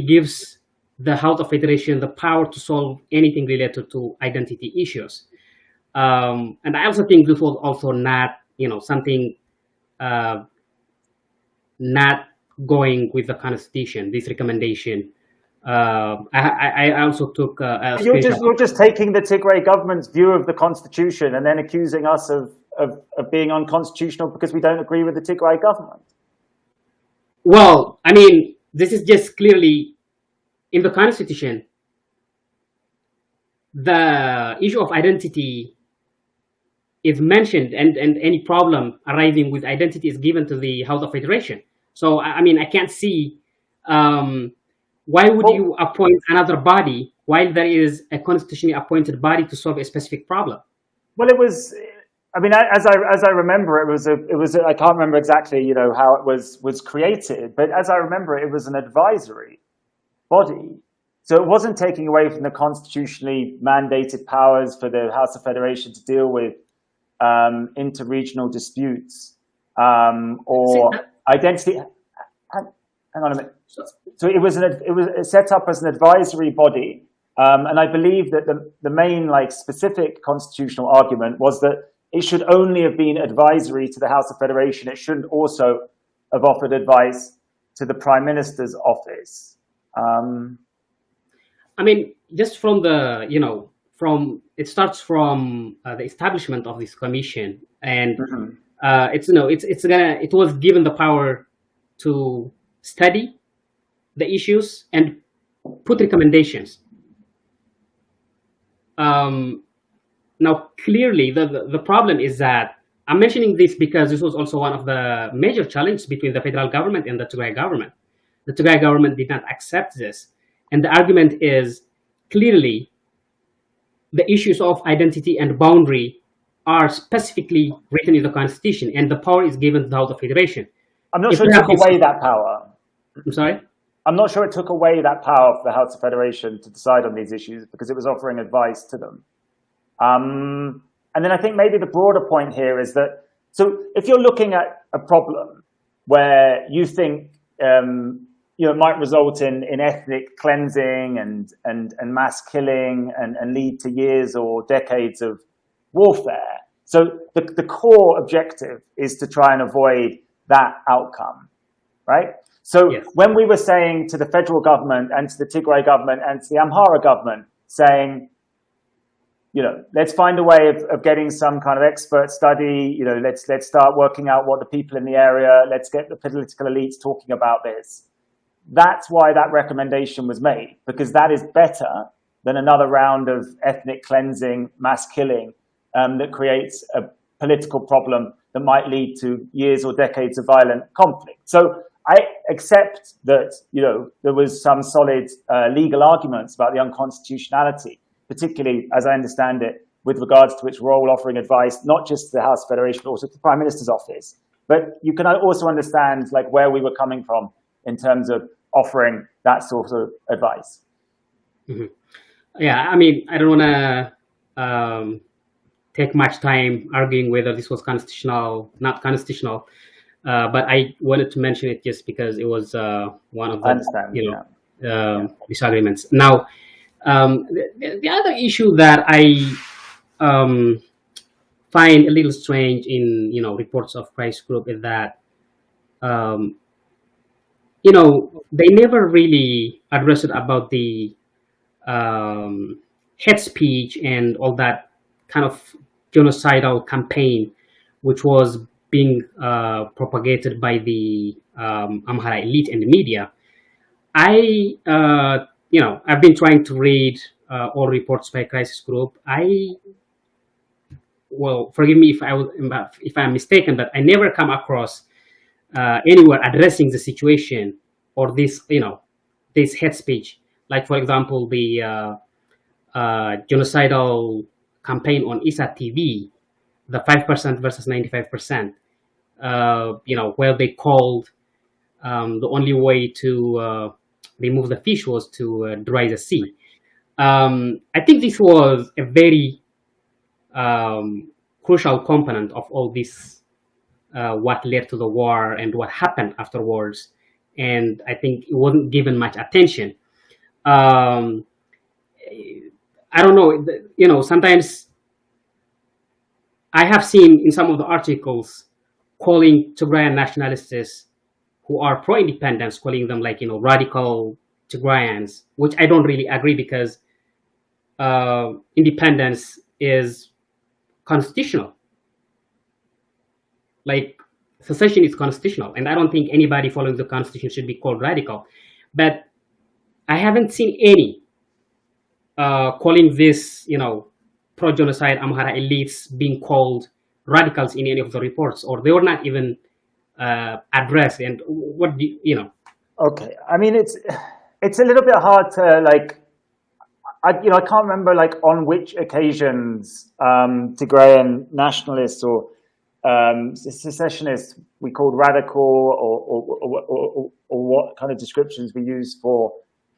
gives the House of Federation the power to solve anything related to identity issues. And I also think this was also not, something not going with the constitution, this recommendation. I also took a you're just taking the Tigray government's view of the constitution and then accusing us of being unconstitutional because we don't agree with the Tigray government. Well, I mean, this is just clearly in the constitution. The issue of identity is mentioned, and any problem arising with identity is given to the House of Federation. So, I mean, I can't see why would you appoint another body while there is a constitutionally appointed body to solve a specific problem? Well, it was. I mean, as I remember, it was. I can't remember exactly, how it was created, but as I remember, it was an advisory body. So it wasn't taking away from the constitutionally mandated powers for the House of Federation to deal with interregional disputes or identity. Hang on a minute. So it was set up as an advisory body, and I believe that the main specific constitutional argument was that it should only have been advisory to the House of Federation. It shouldn't also have offered advice to the Prime Minister's office. I mean, just from the it starts from the establishment of this commission, and it was given the power to study the issues and put recommendations. Now, clearly, the problem is that I'm mentioning this because this was also one of the major challenges between the federal government and the Tigray government. The Tigray government did not accept this. And the argument is clearly the issues of identity and boundary are specifically written in the constitution, and the power is given to the House of Federation. I'm not sure it took away that power. I'm sorry? I'm not sure it took away that power for the House of Federation to decide on these issues because it was offering advice to them. And then I think maybe the broader point here is that, so if you're looking at a problem where you think it might result in ethnic cleansing and mass killing and lead to years or decades of warfare. So the core objective is to try and avoid that outcome, right? So yes. When we were saying to the federal government and to the Tigray government and to the Amhara government saying, let's find a way of getting some kind of expert study, let's start working out what the people in the area, let's get the political elites talking about this. That's why that recommendation was made, because that is better than another round of ethnic cleansing, mass killing that creates a political problem that might lead to years or decades of violent conflict. So I accept that, there was some solid legal arguments about the unconstitutionality, particularly, as I understand it, with regards to its role offering advice, not just to the House of Federation, but also to the Prime Minister's office. But you can also understand where we were coming from in terms of offering that sort of advice. Mm-hmm. Yeah, I mean, I don't want to take much time arguing whether this was constitutional, not constitutional, but I wanted to mention it just because it was one of the disagreements. Now, the other issue that I find a little strange in reports of crisis group is that they never really addressed it about the hate speech and all that kind of genocidal campaign, which was being propagated by the Amhara elite and the media. I I've been trying to read all reports by Crisis Group. Well, forgive me if I'm mistaken, but I never come across anywhere addressing the situation or this hate speech. Like, for example, the genocidal campaign on ISA TV, the 5% versus 95%. Where they called the only way to remove the fish was to dry the sea. I think this was a very crucial component of all this, what led to the war and what happened afterwards. And I think it wasn't given much attention. I don't know, sometimes I have seen in some of the articles calling Tigrayan nationalists who are pro-independence, calling them like, radical Tigrayans, which I don't really agree, because independence is constitutional. Like, secession is constitutional, and I don't think anybody following the constitution should be called radical. But I haven't seen any calling this, pro-genocide Amhara elites being called radicals in any of the reports, or they were not even addressed. And what do Okay, I mean, it's a little bit hard to like. I can't remember like on which occasions Tigrayan nationalists or secessionists we called radical, or what kind of descriptions we use for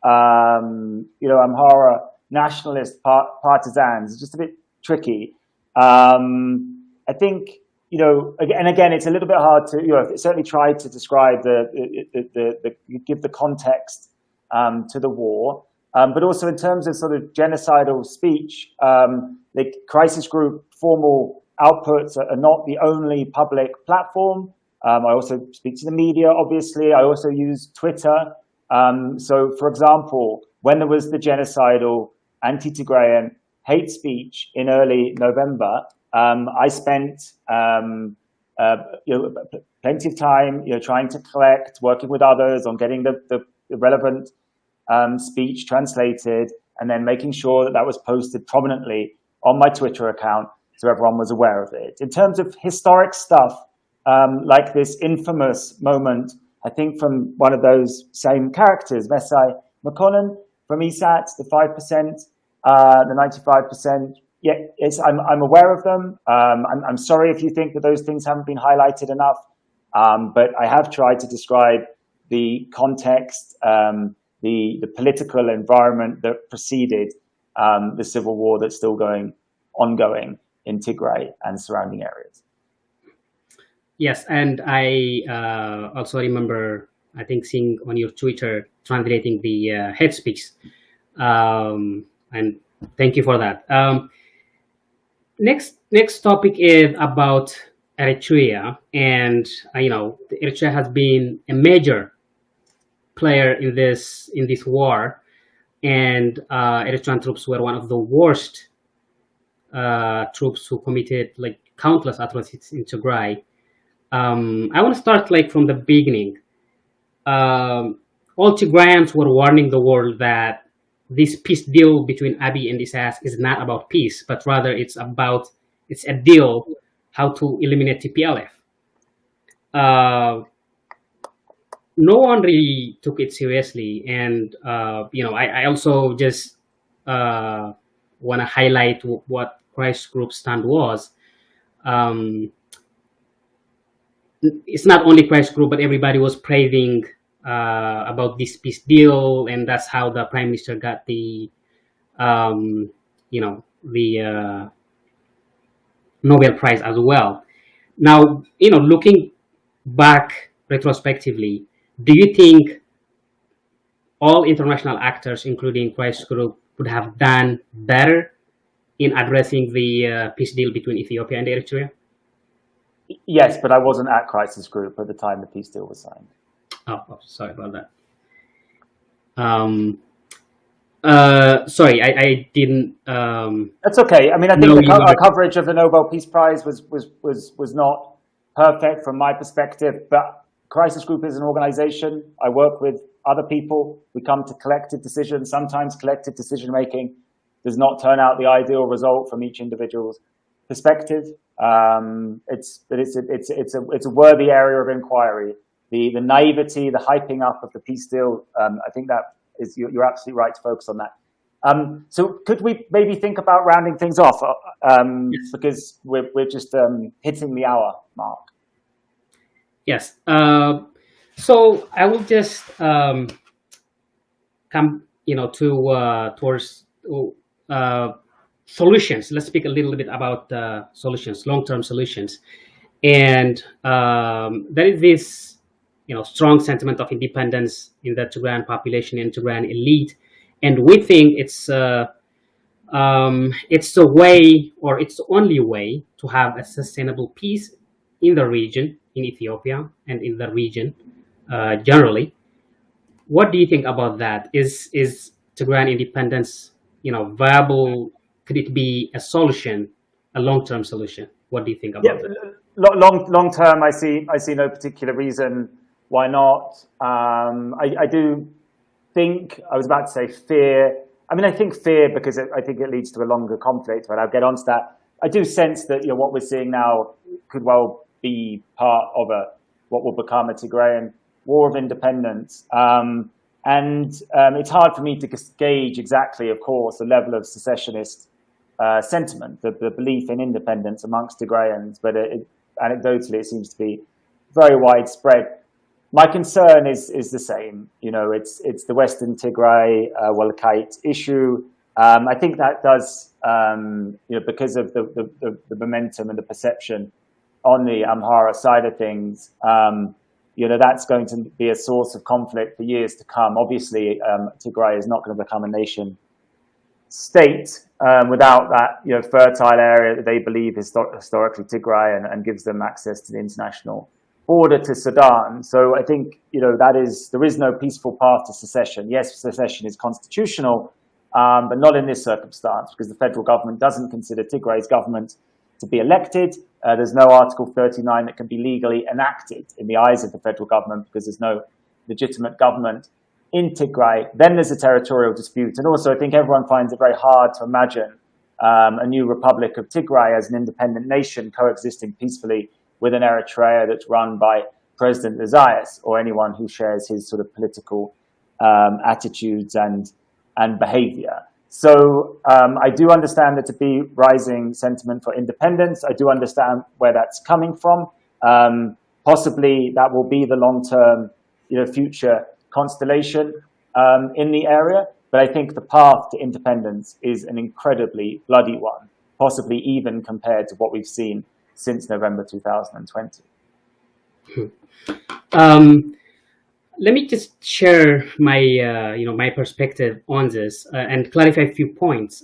Amhara nationalist partisans. It's just a bit tricky. I think again, it's a little bit hard to certainly try to describe give the context to the war. But also in terms of sort of genocidal speech, the Crisis Group formal outputs are not the only public platform. I also speak to the media, obviously. I also use Twitter. So, for example, when there was the genocidal anti-Tigrayan hate speech in early November, I spent plenty of time trying to collect, working with others on getting the relevant speech translated, and then making sure that was posted prominently on my Twitter account so everyone was aware of it. In terms of historic stuff, like this infamous moment, I think from one of those same characters, Mesai McConnell from ESAT, the 5%, the 95%. Yeah, I'm aware of them. I'm sorry if you think that those things haven't been highlighted enough, but I have tried to describe the context, the political environment that preceded the civil war that's still ongoing in Tigray and surrounding areas. Yes, and I also remember, I think, seeing on your Twitter translating the hate speech, and thank you for that. Next topic is about Eritrea, and Eritrea has been a major player in this war, and Eritrean troops were one of the worst troops who committed like countless atrocities in Tigray. I want to start like from the beginning. All Tigrayans were warning the world that this peace deal between Abiy and Isaias is not about peace, but rather it's a deal how to eliminate TPLF. No one really took it seriously, and I also just want to highlight what Crisis Group's stand was. It's not only Crisis Group, but everybody was praising about this peace deal, and that's how the Prime Minister got the Nobel Prize as well. Now, looking back retrospectively, do you think all international actors, including Crisis Group, would have done better in addressing the peace deal between Ethiopia and Eritrea? Yes, but I wasn't at Crisis Group at the time the peace deal was signed. Oh, sorry about that. Sorry, I didn't. That's okay. I mean, I think our coverage of the Nobel Peace Prize was not perfect from my perspective, but crisis group is an organization. I work with other people. We come to collective decisions. Sometimes collective decision making does not turn out the ideal result from each individual's perspective. It's a worthy area of inquiry. The naivety, the hyping up of the peace deal, I think that is, you're absolutely right to focus on that. So could we maybe think about rounding things off? Yes. Because we're just hitting the hour mark. Yes. So I will just come, towards solutions. Let's speak a little bit about solutions, long-term solutions, and there is this, strong sentiment of independence in the Tigrayan population and Tigrayan elite, and we think it's the way, or it's the only way to have a sustainable peace in the region, in Ethiopia and in the region generally. What do you think about that? Is Tigrayan independence, viable? Could it be a solution, a long-term solution? What do you think about that? Long term, I see no particular reason why not. I do think, I was about to say fear. I mean, I think fear because I think it leads to a longer conflict, but I'll get onto that. I do sense that what we're seeing now could well be part of what will become a Tigrayan war of independence. It's hard for me to gauge exactly, of course, the level of secessionist sentiment, the belief in independence amongst Tigrayans, but anecdotally it seems to be very widespread. My concern is the same. It's the Western Tigray Walakite issue. I think that does, because of the momentum and the perception on the Amhara side of things, that's going to be a source of conflict for years to come. Obviously, Tigray is not going to become a nation state without that fertile area that they believe historically Tigray and gives them access to the international border to Sudan. So I think there is no peaceful path to secession. Yes, secession is constitutional, but not in this circumstance because the federal government doesn't consider Tigray's government to be elected. There's no Article 39 that can be legally enacted in the eyes of the federal government because there's no legitimate government in Tigray. Then there's a territorial dispute. And also I think everyone finds it very hard to imagine a new Republic of Tigray as an independent nation coexisting peacefully with an Eritrea that's run by President Isaias or anyone who shares his sort of political attitudes and behavior. So I do understand there to be rising sentiment for independence. I do understand where that's coming from. Possibly that will be the long-term, future constellation in the area. But I think the path to independence is an incredibly bloody one, possibly even compared to what we've seen since November 2020. Let me just share my my perspective on this and clarify a few points.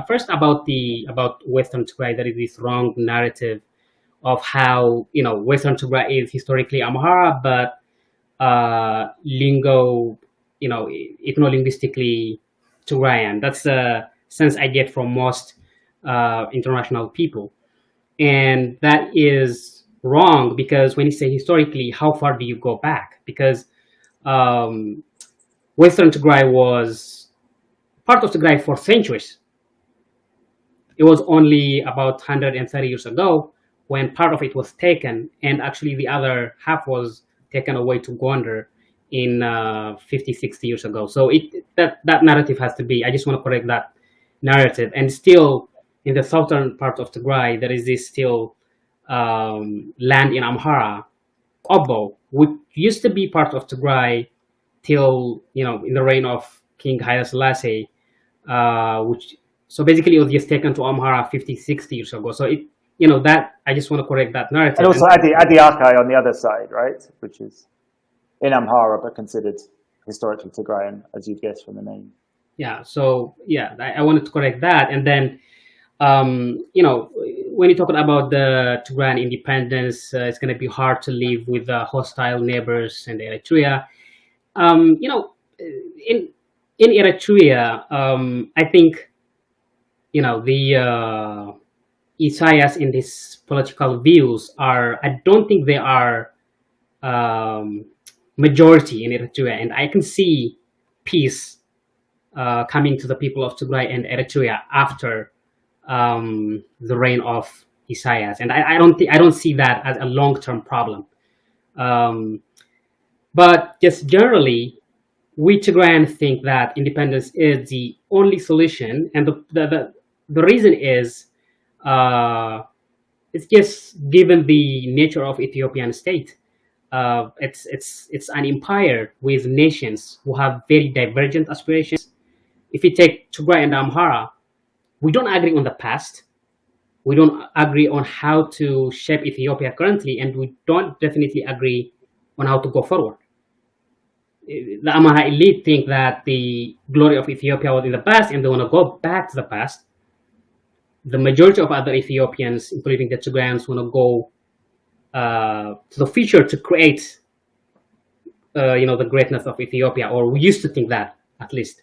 First, about Western Tigray, there is this wrong narrative of how Western Tigray is historically Amhara, but ethno-linguistically Tigrayan. That's the sense I get from most international people, and that is wrong because when you say historically, how far do you go back? Because Western Tigray was part of Tigray for centuries. It was only about 130 years ago when part of it was taken, and actually the other half was taken away to Gondar in 50, 60 years ago. So that narrative has to be, I just want to correct that narrative. And still, in the southern part of Tigray, there is this still land in Amhara, Obo, which used to be part of Tigray till, in the reign of King Haile Selassie, so basically it was just taken to Amhara 50, 60 years ago. So that, I just want to correct that narrative. And also Adi Akai on the other side, right? Which is in Amhara, but considered historically Tigrayan, as you'd guess from the name. Yeah, so I wanted to correct that. And then, when you're talking about the Tigrayan independence, it's going to be hard to live with hostile neighbors and Eritrea. In Eritrea, I think, the Isaias in his political views I don't think they are majority in Eritrea, and I can see peace coming to the people of Tigray and Eritrea after the reign of Isaias, and I don't see that as a long-term problem. But just generally, we Tigrayans think that independence is the only solution, and the reason is it's just given the nature of Ethiopian state. It's an empire with nations who have very divergent aspirations. If you take Tigray and Amhara, we don't agree on the past. We don't agree on how to shape Ethiopia currently, and we don't definitely agree on how to go forward. The Amhara elite think that the glory of Ethiopia was in the past, and they want to go back to the past. The majority of other Ethiopians, including the Tigrayans, want to go to the future to create, the greatness of Ethiopia, or we used to think that, at least.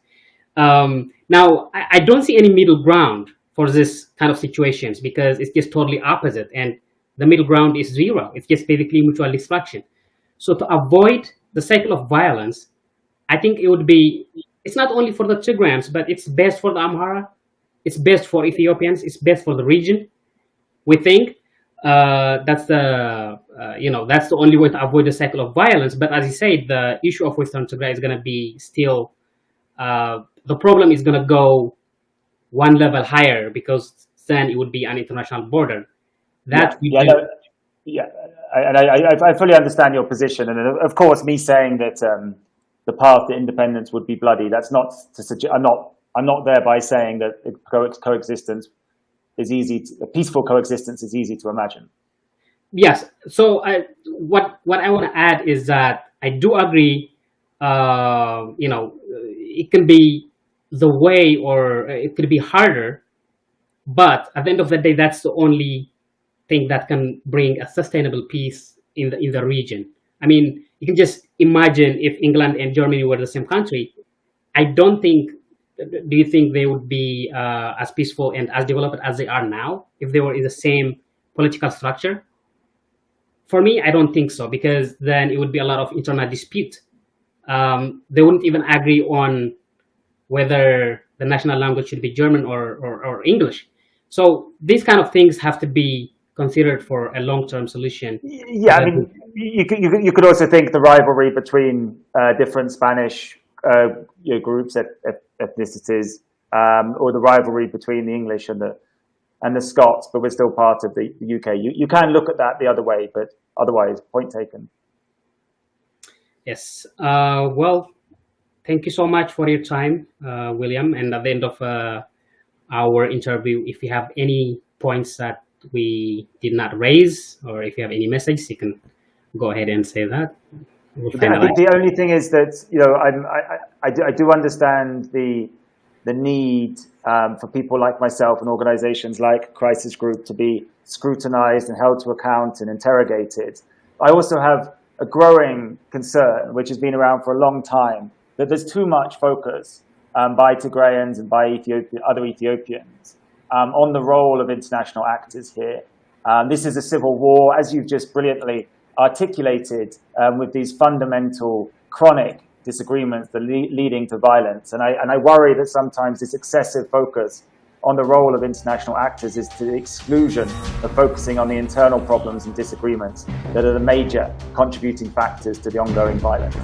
Now, I don't see any middle ground for this kind of situations, because it's just totally opposite, and the middle ground is zero. It's just basically mutual destruction. So to avoid the cycle of violence, I think it's not only for the Tigrayans, but it's best for the Amhara, it's best for Ethiopians, it's best for the region. We think that's the only way to avoid the cycle of violence. But as you said, the issue of Western Tigray is going to be still, the problem is going to go one level higher, because then it would be an international border. I fully understand your position, and of course, me saying that the path to independence would be bloody. That's not to suggest. I'm not thereby saying that coexistence is easy. A peaceful coexistence is easy to imagine. Yes. So what I want to add is that I do agree. It can be the way, or it could be harder, but at the end of the day, that's the only thing that can bring a sustainable peace in the region. I mean, you can just imagine if England and Germany were the same country. Do you think they would be as peaceful and as developed as they are now if they were in the same political structure? For me, I don't think so, because then it would be a lot of internal dispute. They wouldn't even agree on whether the national language should be German or English. So these kind of things have to be considered for a long-term solution. Yeah, I mean, you could also think the rivalry between different Spanish groups, ethnicities, or the rivalry between the English and the Scots, but we're still part of the UK. You can look at that the other way, but otherwise, point taken. Yes. Well, thank you so much for your time, William. And at the end of our interview, if you have any points that we did not raise, or if you have any messages, you can go ahead and say that. I think the only thing is that I do understand the need for people like myself and organizations like Crisis Group to be scrutinized and held to account and interrogated. I also have a growing concern, which has been around for a long time, that there's too much focus by Tigrayans and by other Ethiopians on the role of international actors here. This is a civil war, as you've just brilliantly articulated, with these fundamental chronic disagreements that leading to violence. And I worry that sometimes this excessive focus on the role of international actors is to the exclusion of focusing on the internal problems and disagreements that are the major contributing factors to the ongoing violence.